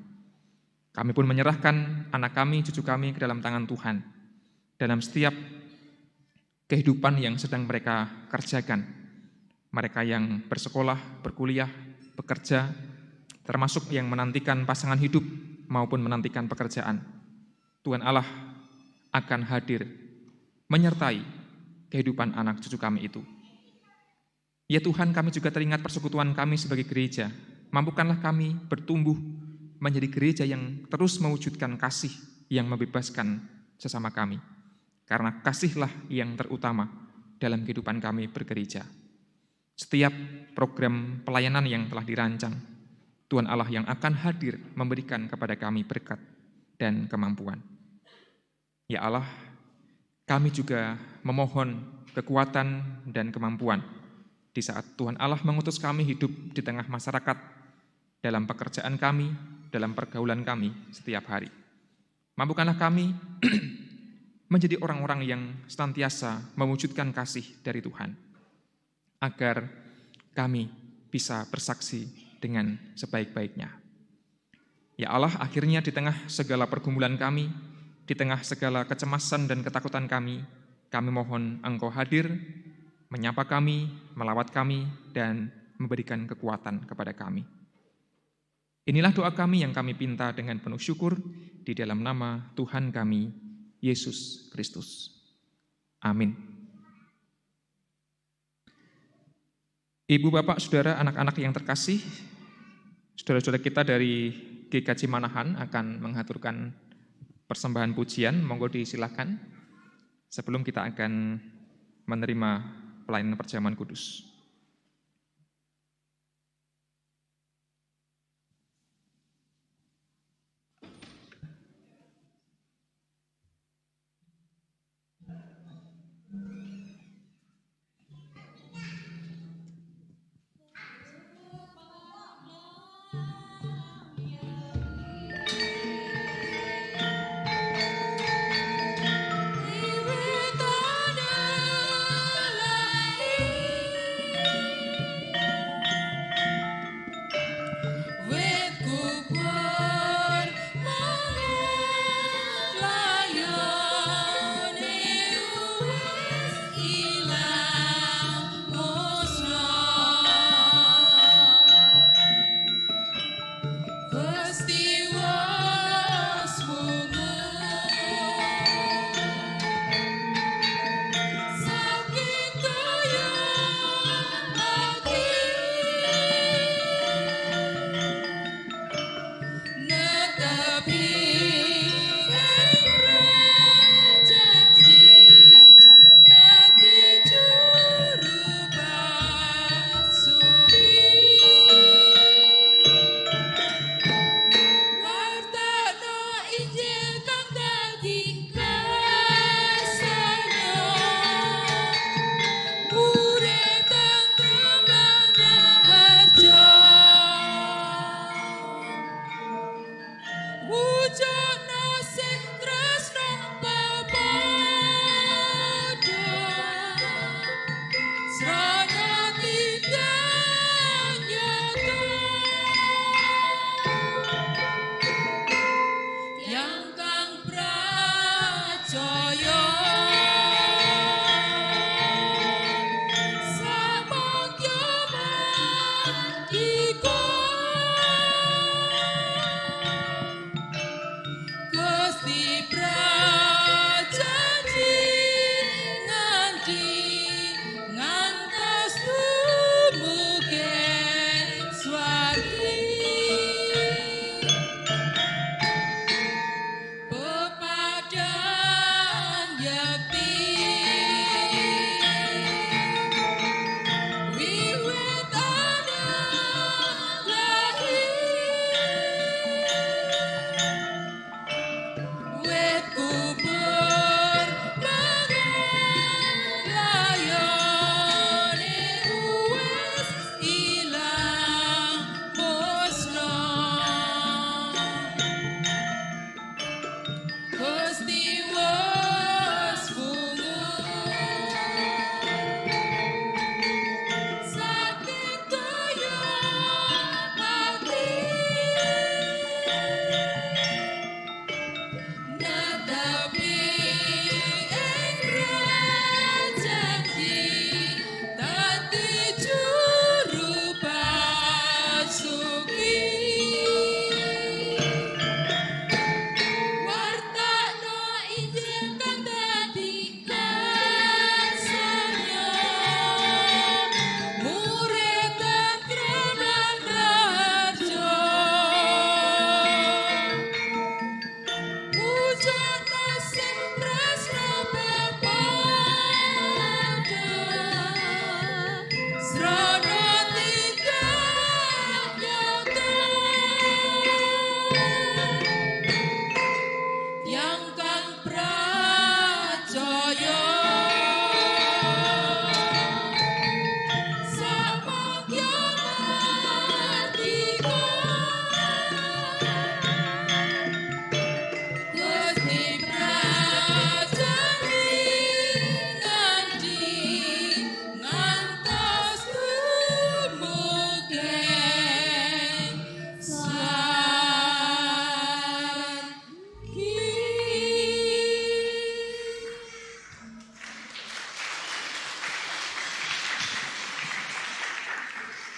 Kami pun menyerahkan anak kami, cucu kami ke dalam tangan Tuhan. dalam setiap kehidupan yang sedang mereka kerjakan. Mereka yang bersekolah, berkuliah, bekerja, termasuk yang menantikan pasangan hidup maupun menantikan pekerjaan. Tuhan Allah akan hadir menyertai kehidupan anak cucu kami itu. Ya Tuhan, kami juga teringat persekutuan kami sebagai gereja. Mampukanlah kami bertumbuh menjadi gereja yang terus mewujudkan kasih yang membebaskan sesama kami. Karena kasihlah yang terutama dalam kehidupan kami bergereja. Setiap program pelayanan yang telah dirancang, Tuhan Allah yang akan hadir memberikan kepada kami berkat dan kemampuan. Ya Allah, kami juga memohon kekuatan dan kemampuan di saat Tuhan Allah mengutus kami hidup di tengah masyarakat, dalam pekerjaan kami, dalam pergaulan kami setiap hari. Mampukanlah kami menjadi orang-orang yang senantiasa mewujudkan kasih dari Tuhan, agar kami bisa bersaksi dengan sebaik-baiknya. Ya Allah, akhirnya di tengah segala pergumulan kami, di tengah segala kecemasan dan ketakutan kami mohon Engkau hadir, menyapa kami, melawat kami, dan memberikan kekuatan kepada kami. Inilah doa kami yang kami pinta dengan penuh syukur di dalam nama Tuhan kami, Yesus Kristus. Amin. Ibu, Bapak, Saudara, anak-anak yang terkasih, saudara-saudara kita dari GKJ Manahan akan mengaturkan persembahan pujian. Monggo disilakan sebelum kita akan menerima pelayanan perjamuan kudus. We will go down.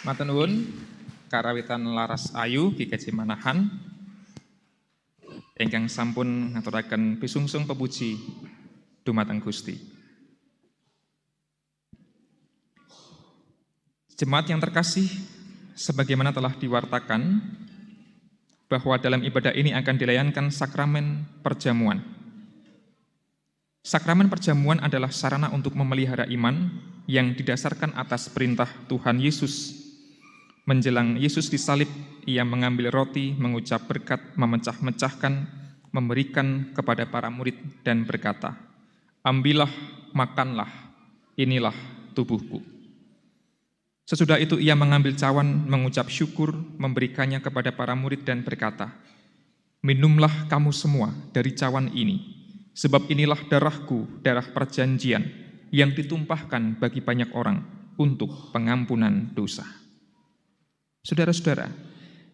Matur nuwun karawitan laras ayu GKJ Manahan ingkang sampun ngaturaken pisungsung pepuji dumateng Gusti. Jemaat yang terkasih, sebagaimana telah diwartakan bahwa dalam ibadah ini akan dilayankan sakramen perjamuan. Sakramen perjamuan adalah sarana untuk memelihara iman yang didasarkan atas perintah Tuhan Yesus. Menjelang Yesus disalib, ia mengambil roti, mengucap berkat, memecah-mecahkan, memberikan kepada para murid dan berkata, "Ambillah, makanlah, inilah tubuhku." Sesudah itu ia mengambil cawan, mengucap syukur, memberikannya kepada para murid dan berkata, "Minumlah kamu semua dari cawan ini, sebab inilah darahku, darah perjanjian, yang ditumpahkan bagi banyak orang untuk pengampunan dosa." Saudara-saudara,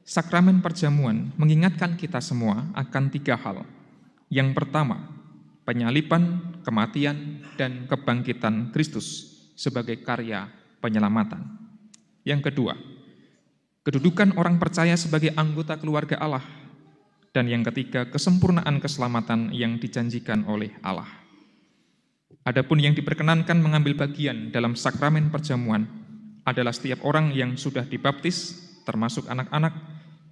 sakramen perjamuan mengingatkan kita semua akan 3 hal. Yang pertama, penyaliban, kematian, dan kebangkitan Kristus sebagai karya penyelamatan. Yang kedua, kedudukan orang percaya sebagai anggota keluarga Allah. Dan yang ketiga, kesempurnaan keselamatan yang dijanjikan oleh Allah. Adapun yang diperkenankan mengambil bagian dalam sakramen perjamuan adalah setiap orang yang sudah dibaptis, termasuk anak-anak,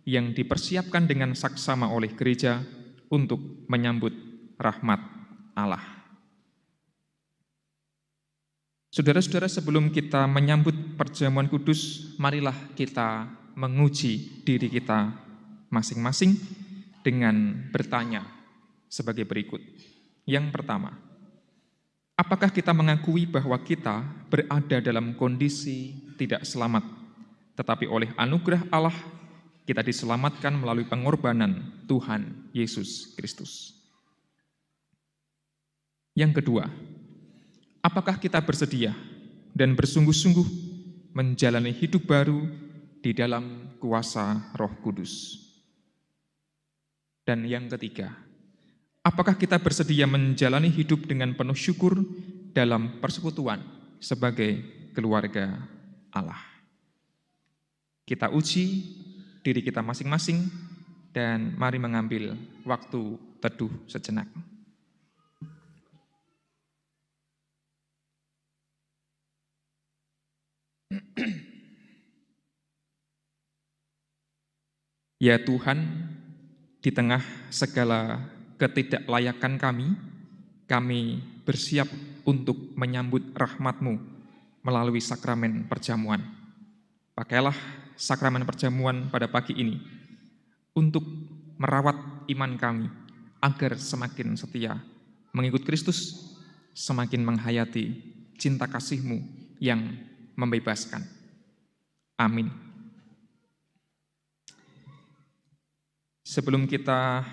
yang dipersiapkan dengan saksama oleh gereja untuk menyambut rahmat Allah. Saudara-saudara, sebelum kita menyambut perjamuan kudus, marilah kita menguji diri kita masing-masing dengan bertanya sebagai berikut. Yang pertama, apakah kita mengakui bahwa kita berada dalam kondisi tidak selamat, tetapi oleh anugerah Allah kita diselamatkan melalui pengorbanan Tuhan Yesus Kristus? Yang kedua, apakah kita bersedia dan bersungguh-sungguh menjalani hidup baru di dalam kuasa Roh Kudus? Dan yang ketiga, apakah kita bersedia menjalani hidup dengan penuh syukur dalam persekutuan sebagai keluarga Allah? Kita uji diri kita masing-masing dan mari mengambil waktu teduh sejenak. Ya Tuhan, di tengah segala ketidaklayakan kami bersiap untuk menyambut rahmat-Mu melalui sakramen perjamuan. Pakailah sakramen perjamuan pada pagi ini untuk merawat iman kami agar semakin setia mengikut Kristus, semakin menghayati cinta kasih-Mu yang membebaskan. Amin. Sebelum kita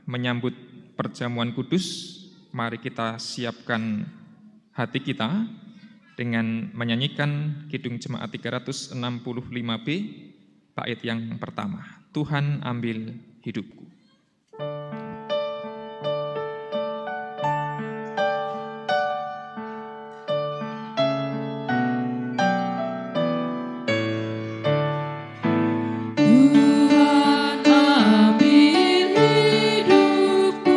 menyambut perjamuan kudus, mari kita siapkan hati kita dengan menyanyikan Kidung Jemaat 365B, bait yang pertama, Tuhan ambil hidupku. Tuhan ambil hidupku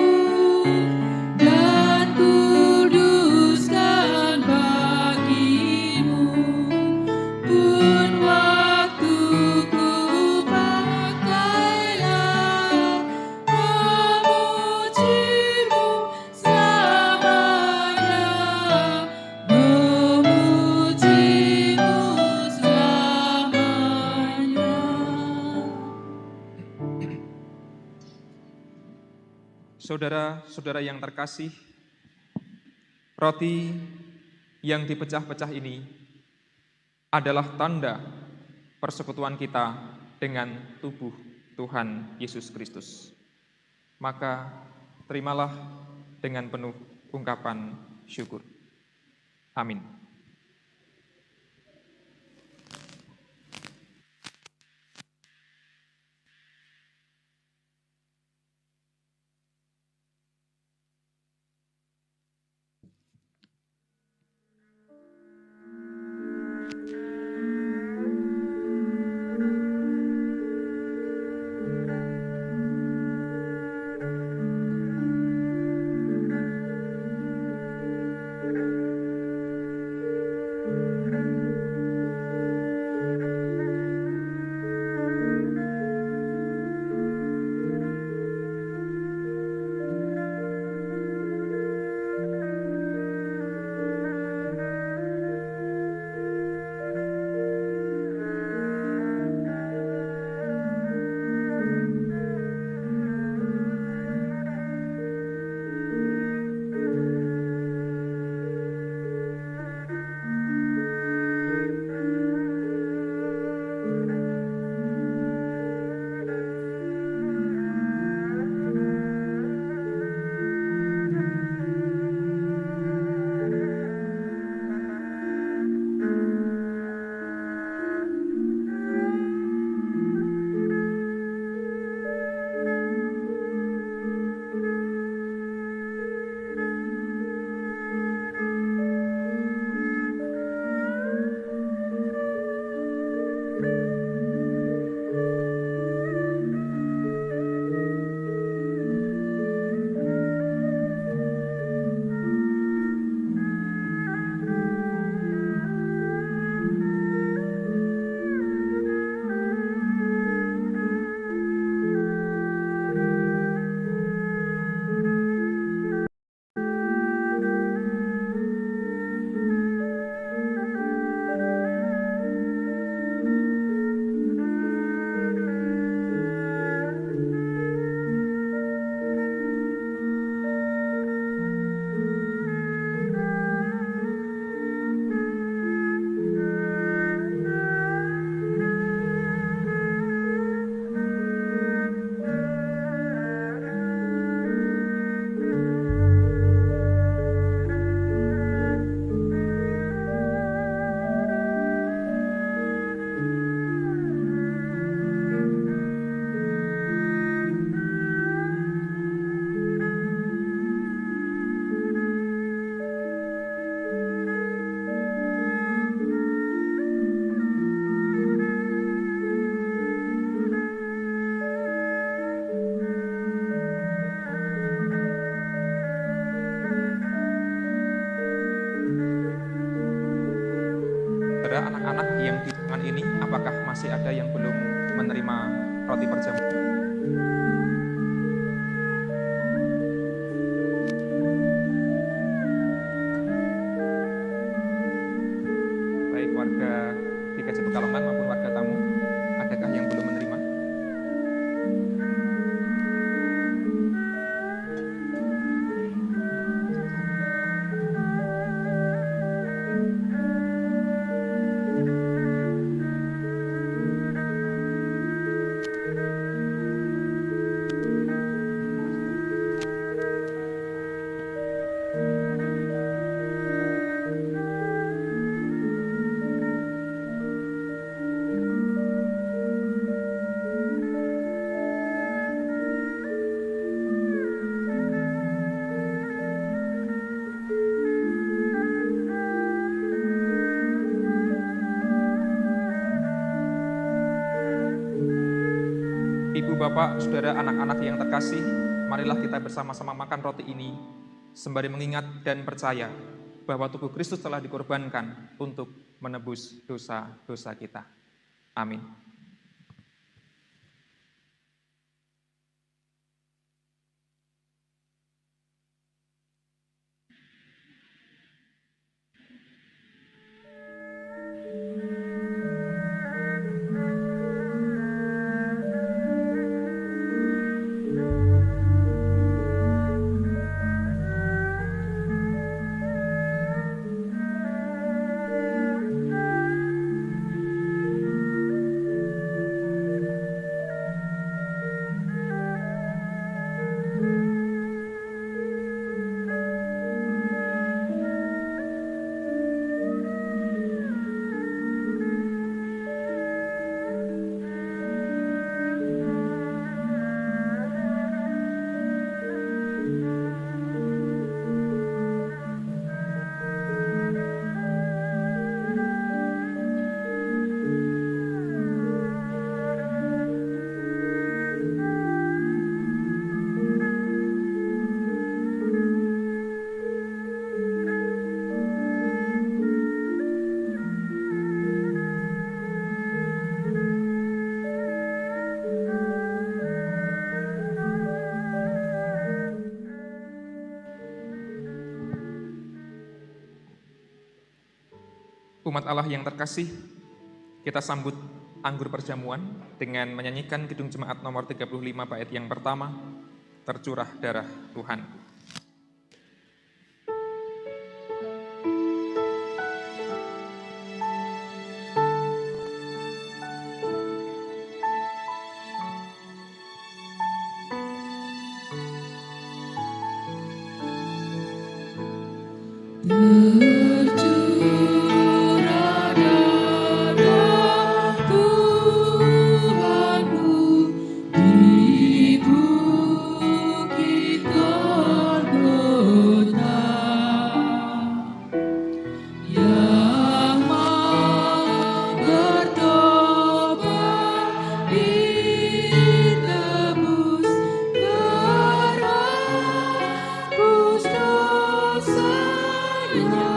dan kuduskan bagimu, pun waktuku pakailah memujimu selamanya, memujimu selamanya. Saudara-saudara yang terkasih, roti yang dipecah-pecah ini adalah tanda persekutuan kita dengan tubuh Tuhan Yesus Kristus. Maka terimalah dengan penuh ungkapan syukur. Amin. di tangan ini, apakah masih ada yang belum menerima roti perjamuan? Baik warga GKJ Pekalongan maupun warga tamu, adakah yang belum menerima? Ibu, Bapak, Saudara, anak-anak yang terkasih, marilah kita bersama-sama makan roti ini sembari mengingat dan percaya bahwa tubuh Kristus telah dikorbankan untuk menebus dosa-dosa kita. Amin. Umat Allah yang terkasih, kita sambut anggur perjamuan dengan menyanyikan Kidung Jemaat nomor 35 bait yang pertama, Tercurah Darah Tuhan. Tercurah darah Tuhanmu di bukit Golgota, yang mau bertobat ditebus terhapus dosanya.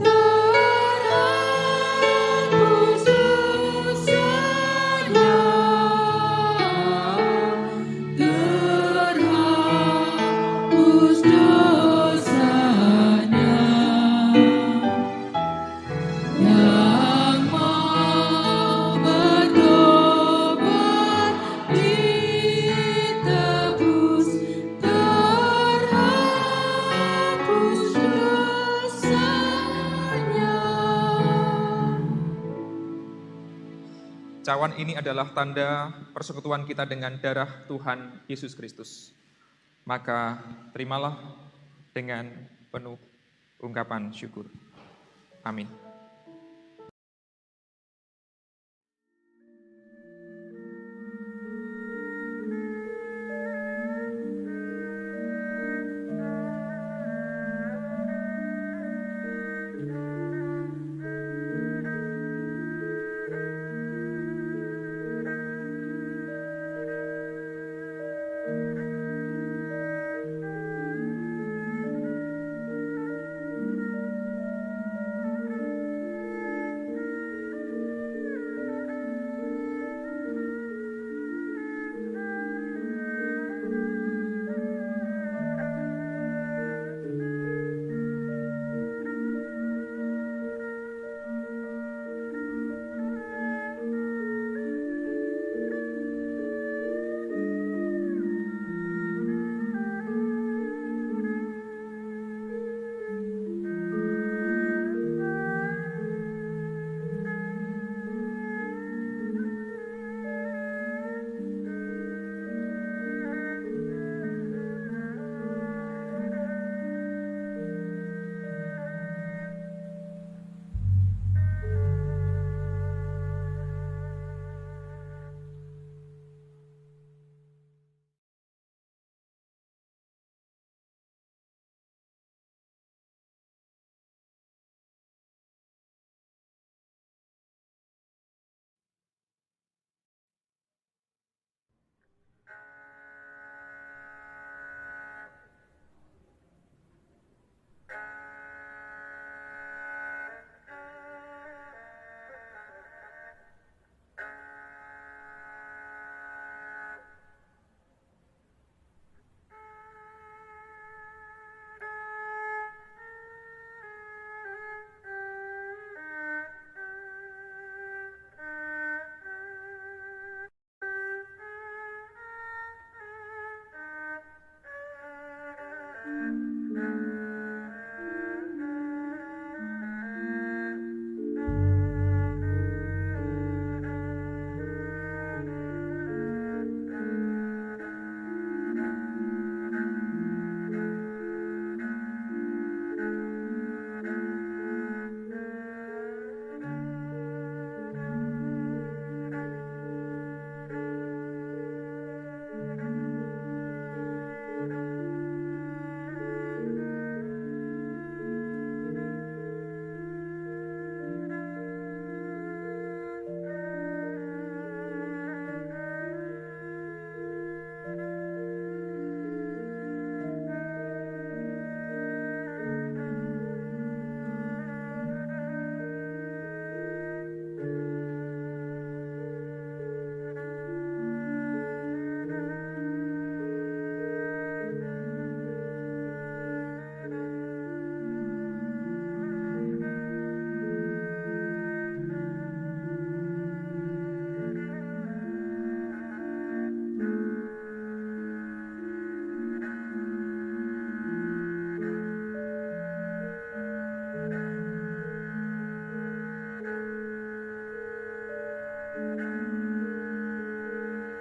Terhapus dosanya, terhapus dosanya, yang mau bertobat ditebus terhapus dosanya. Cawan ini adalah tanda persekutuan kita dengan darah Tuhan Yesus Kristus. Maka terimalah dengan penuh ungkapan syukur. Amin.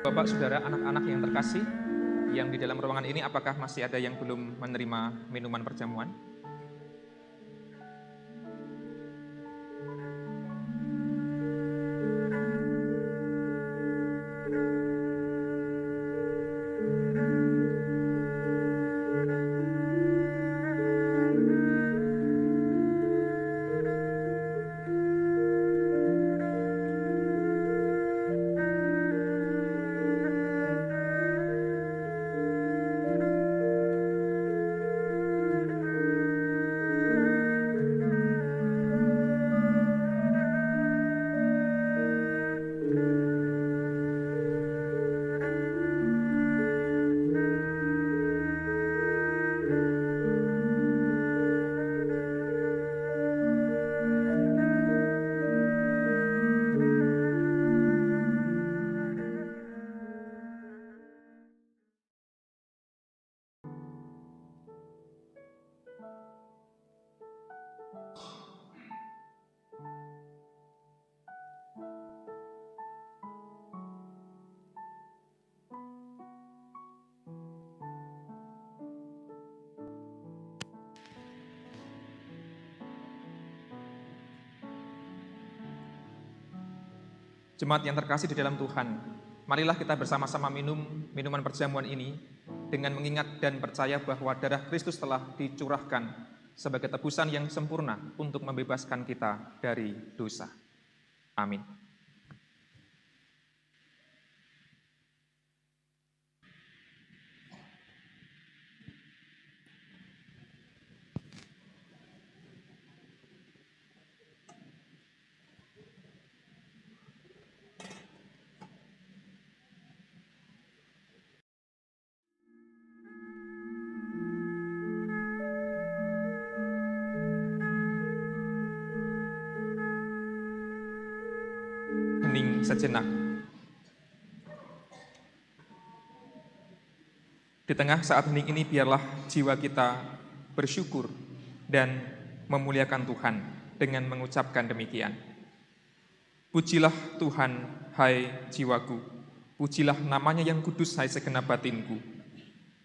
Bapak, Saudara, anak-anak yang terkasih, yang di dalam ruangan ini apakah masih ada yang belum menerima minuman perjamuan? Jemaat yang terkasih di dalam Tuhan, marilah kita bersama-sama minum minuman perjamuan ini dengan mengingat dan percaya bahwa darah Kristus telah dicurahkan sebagai tebusan yang sempurna untuk membebaskan kita dari dosa. Amin. Hening sejenak. Di tengah saat hening ini biarlah jiwa kita bersyukur dan memuliakan Tuhan dengan mengucapkan demikian. Pujilah Tuhan, hai jiwaku. Pujilah namanya yang kudus, hai segenap batinku.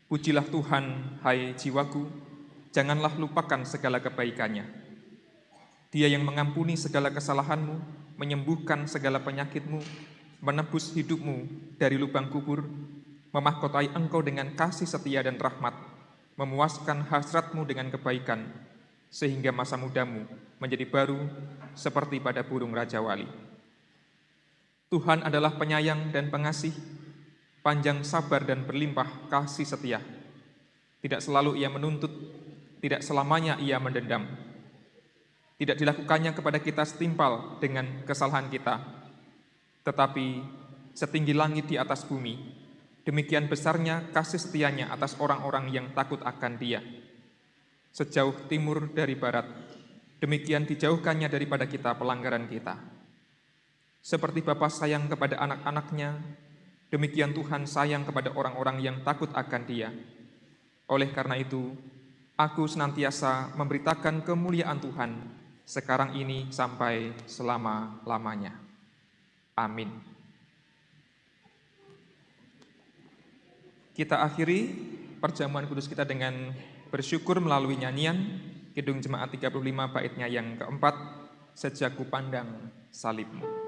Pujilah Tuhan, hai jiwaku. Janganlah lupakan segala kebaikannya. Dia yang mengampuni segala kesalahanmu, menyembuhkan segala penyakitmu, menebus hidupmu dari lubang kubur, memahkotai engkau dengan kasih setia dan rahmat, memuaskan hasratmu dengan kebaikan, sehingga masa mudamu menjadi baru seperti pada burung Raja Wali. Tuhan adalah penyayang dan pengasih, panjang sabar dan berlimpah kasih setia. Tidak selalu ia menuntut, tidak selamanya ia mendendam. Tidak dilakukannya kepada kita setimpal dengan kesalahan kita, tetapi setinggi langit di atas bumi, demikian besarnya kasih setianya atas orang-orang yang takut akan Dia. Sejauh timur dari barat, demikian dijauhkannya daripada kita pelanggaran kita. Seperti Bapa sayang kepada anak-anaknya, demikian Tuhan sayang kepada orang-orang yang takut akan Dia. Oleh karena itu, aku senantiasa memberitakan kemuliaan Tuhan, sekarang ini sampai selama-lamanya. Amin. Kita akhiri perjamuan kudus kita dengan bersyukur melalui nyanyian Kidung Jemaat 35 baitnya yang keempat, Sejak Ku Pandang Salibmu.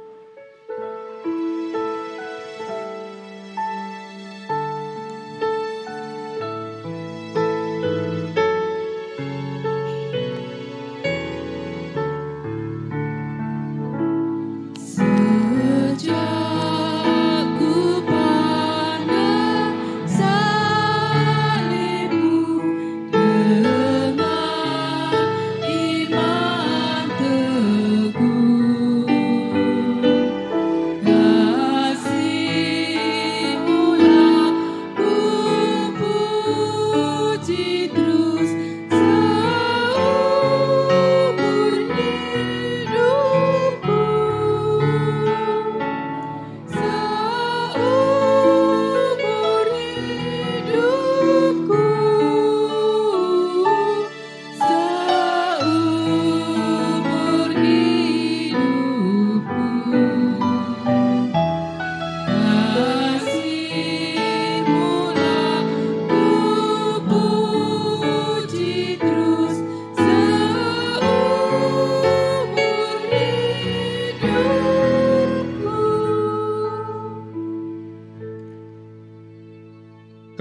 Iman teguh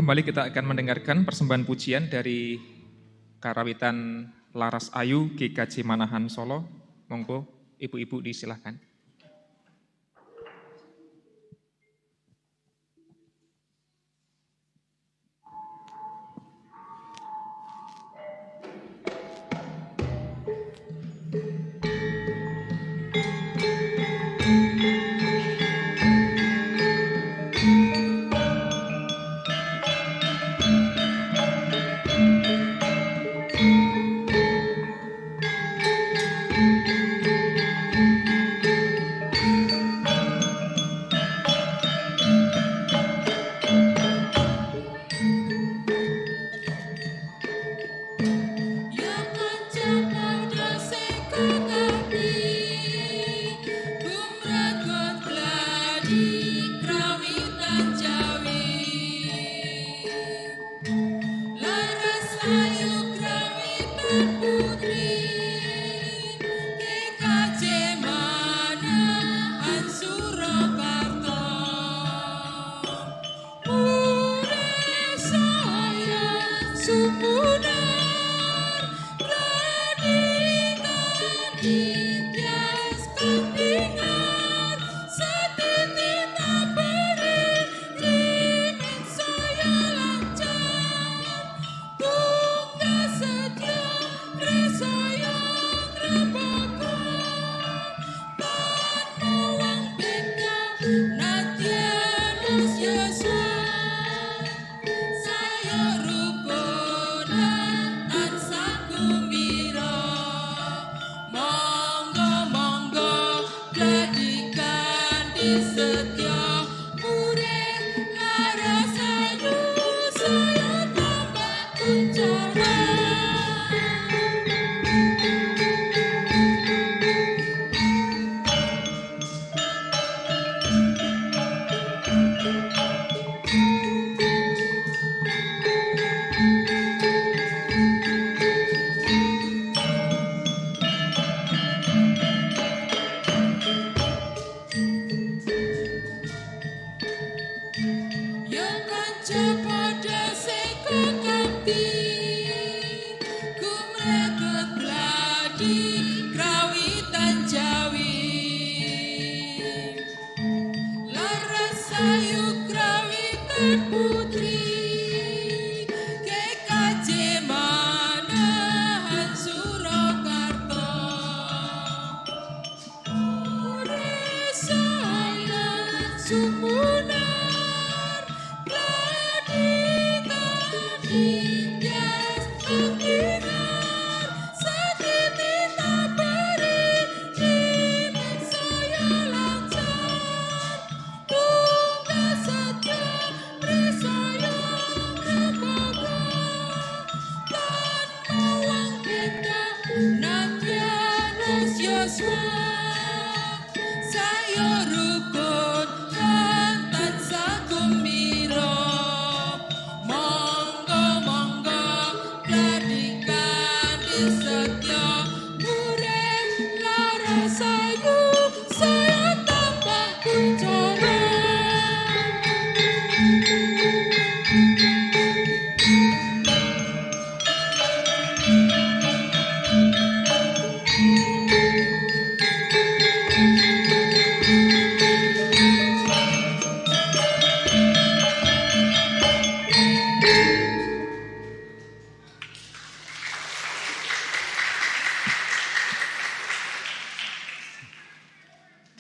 kembali kita akan mendengarkan persembahan pujian dari Karawitan Laras Ayu GKJ Manahan Solo. Monggo ibu-ibu disilahkan.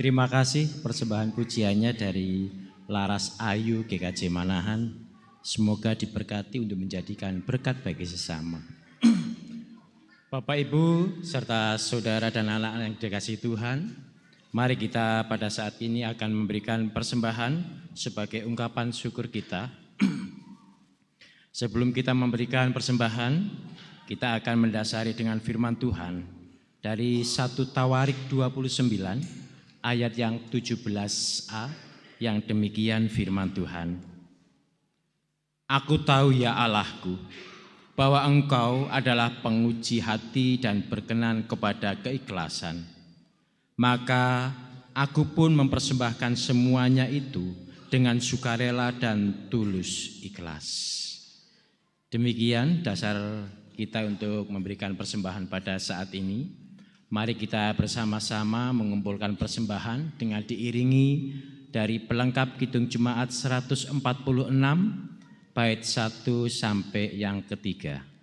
Terima kasih persembahan pujiannya dari Laras Ayu GKJ Manahan. Semoga diberkati untuk menjadikan berkat bagi sesama. Bapak Ibu serta saudara dan anak yang dikasihi Tuhan, mari kita pada saat ini akan memberikan persembahan sebagai ungkapan syukur kita. Sebelum kita memberikan persembahan, kita akan mendasari dengan firman Tuhan dari 1 Tawarik 29 ayat yang 17a yang demikian firman Tuhan. Aku tahu ya Allahku, bahwa Engkau adalah penguji hati dan berkenan kepada keikhlasan. Maka aku pun mempersembahkan semuanya itu dengan sukarela dan tulus ikhlas. Demikian dasar kita untuk memberikan persembahan pada saat ini. Mari kita bersama-sama mengumpulkan persembahan dengan diiringi dari pelengkap Kidung Jemaat 146 bait 1 sampai yang ketiga.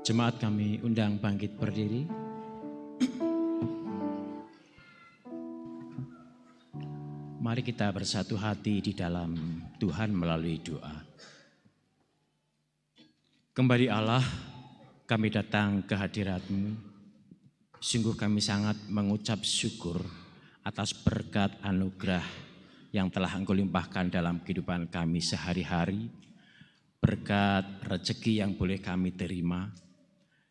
Jemaat kami undang bangkit berdiri. Mari kita bersatu hati di dalam Tuhan melalui doa. Kembali Allah, kami datang ke hadirat-Mu. Sungguh kami sangat mengucap syukur atas berkat anugerah yang telah Engkau limpahkan dalam kehidupan kami sehari-hari. Berkat rezeki yang boleh kami terima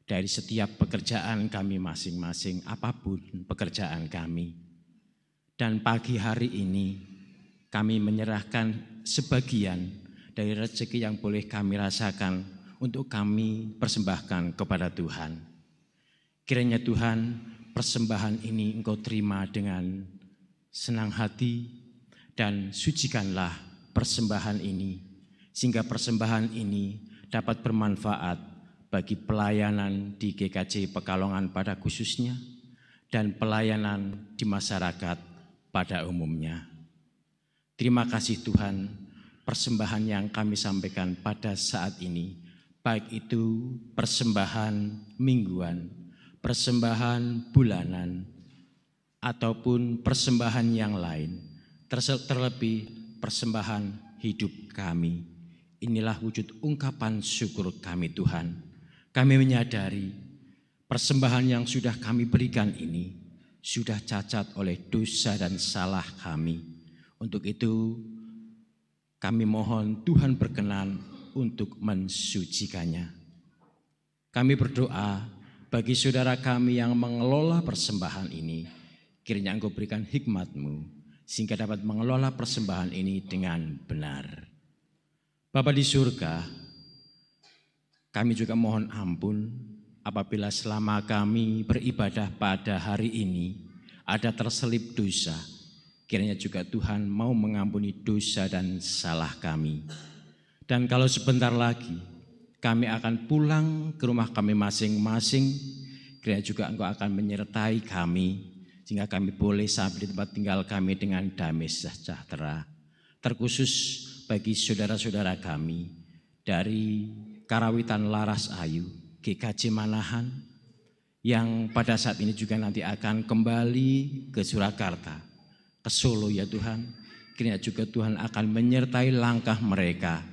dari setiap pekerjaan kami masing-masing, apapun pekerjaan kami. Dan pagi hari ini kami menyerahkan sebagian dari rezeki yang boleh kami rasakan untuk kami persembahkan kepada Tuhan. Kiranya Tuhan, persembahan ini Engkau terima dengan senang hati dan sucikanlah persembahan ini, sehingga persembahan ini dapat bermanfaat bagi pelayanan di GKJ Pekalongan pada khususnya, dan pelayanan di masyarakat pada umumnya. Terima kasih Tuhan, persembahan yang kami sampaikan pada saat ini, baik itu persembahan mingguan, persembahan bulanan, ataupun persembahan yang lain, terlebih persembahan hidup kami. Inilah wujud ungkapan syukur kami Tuhan. Kami menyadari persembahan yang sudah kami berikan ini sudah cacat oleh dosa dan salah kami. Untuk itu kami mohon Tuhan berkenan untuk mensucikannya. Kami berdoa bagi saudara kami yang mengelola persembahan ini, kiranya Engkau berikan hikmat-Mu sehingga dapat mengelola persembahan ini dengan benar. Bapa di surga, kami juga mohon ampun apabila selama kami beribadah pada hari ini ada terselip dosa. Kiranya juga Tuhan mau mengampuni dosa dan salah kami. Dan kalau sebentar lagi kami akan pulang ke rumah kami masing-masing, kiranya juga Engkau akan menyertai kami, sehingga kami boleh sampai di tempat tinggal kami dengan damai sejahtera. Terkhusus bagi saudara-saudara kami dari Karawitan Laras Ayu, GKJ Manahan, yang pada saat ini juga nanti akan kembali ke Surakarta, ke Solo ya Tuhan. Kiranya juga Tuhan akan menyertai langkah mereka.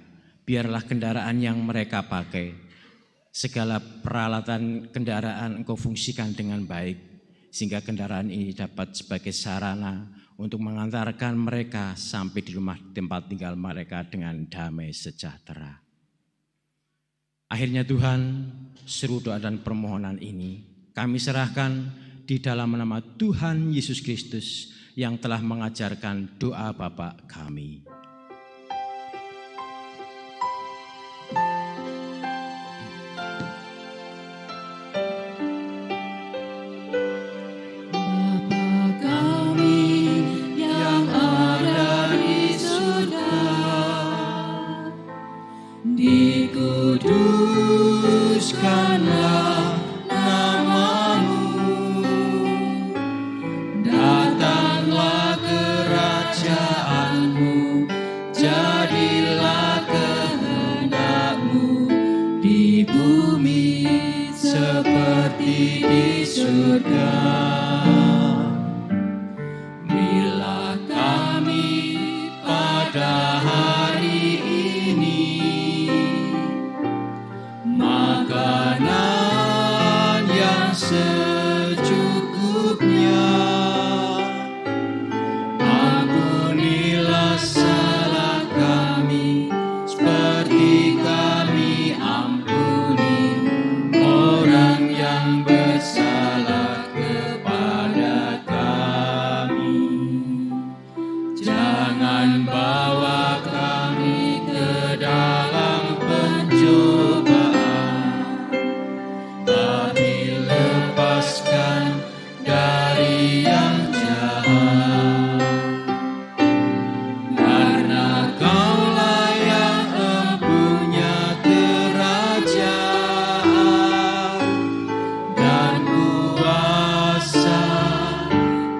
Biarlah kendaraan yang mereka pakai, segala peralatan kendaraan Engkau fungsikan dengan baik, sehingga kendaraan ini dapat sebagai sarana untuk mengantarkan mereka sampai di rumah tempat tinggal mereka dengan damai sejahtera. Akhirnya Tuhan, seru doa dan permohonan ini kami serahkan di dalam nama Tuhan Yesus Kristus yang telah mengajarkan doa Bapa kami. Dikuduskanlah nama-Mu, datanglah kerajaan-Mu, jadilah kehendak-Mu di bumi seperti di surga. Berilah kami pada hari ini makanan yang secukupnya. Ampunilah salah kami seperti kami ampuni orang yang bersalah kepada kami. Jangan bawa kami ke dalam pencobaan, tapi lepaskan dari yang jahat. Karena Kaulah yang empunya kerajaan dan kuasa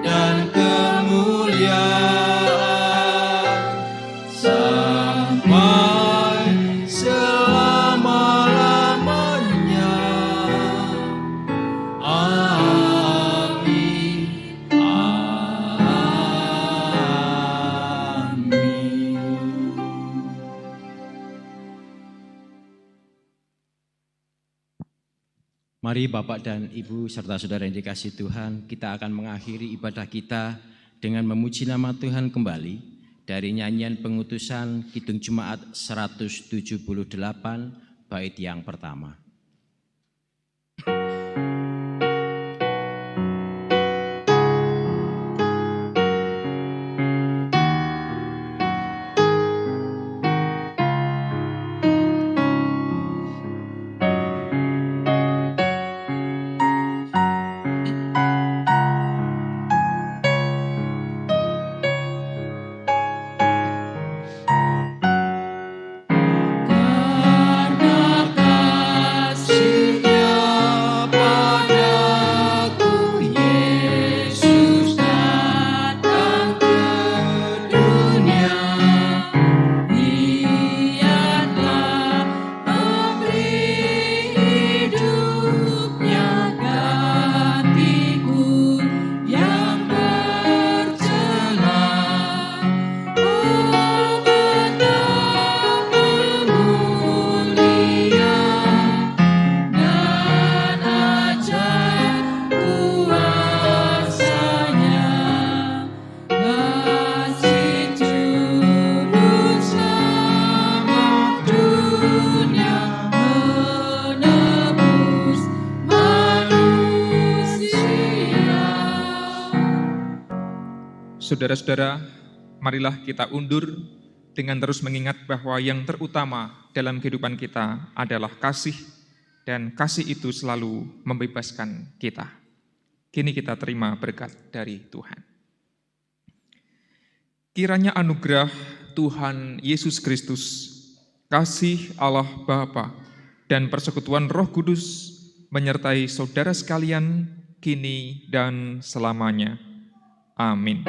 dan kemuliaan sampai selama-lamanya. Amin. Amin. Mari Bapak dan Ibu serta saudara yang dikasihi Tuhan, kita akan mengakhiri ibadah kita dengan memuji nama Tuhan kembali dari nyanyian pengutusan Kidung Jemaat 178 bait yang pertama. Karena Saudara-saudara, marilah kita undur dengan terus mengingat bahwa yang terutama dalam kehidupan kita adalah kasih, dan kasih itu selalu membebaskan kita. Kini kita terima berkat dari Tuhan. Kiranya anugerah Tuhan Yesus Kristus, kasih Allah Bapa, dan persekutuan Roh Kudus menyertai saudara sekalian kini dan selamanya. Amin.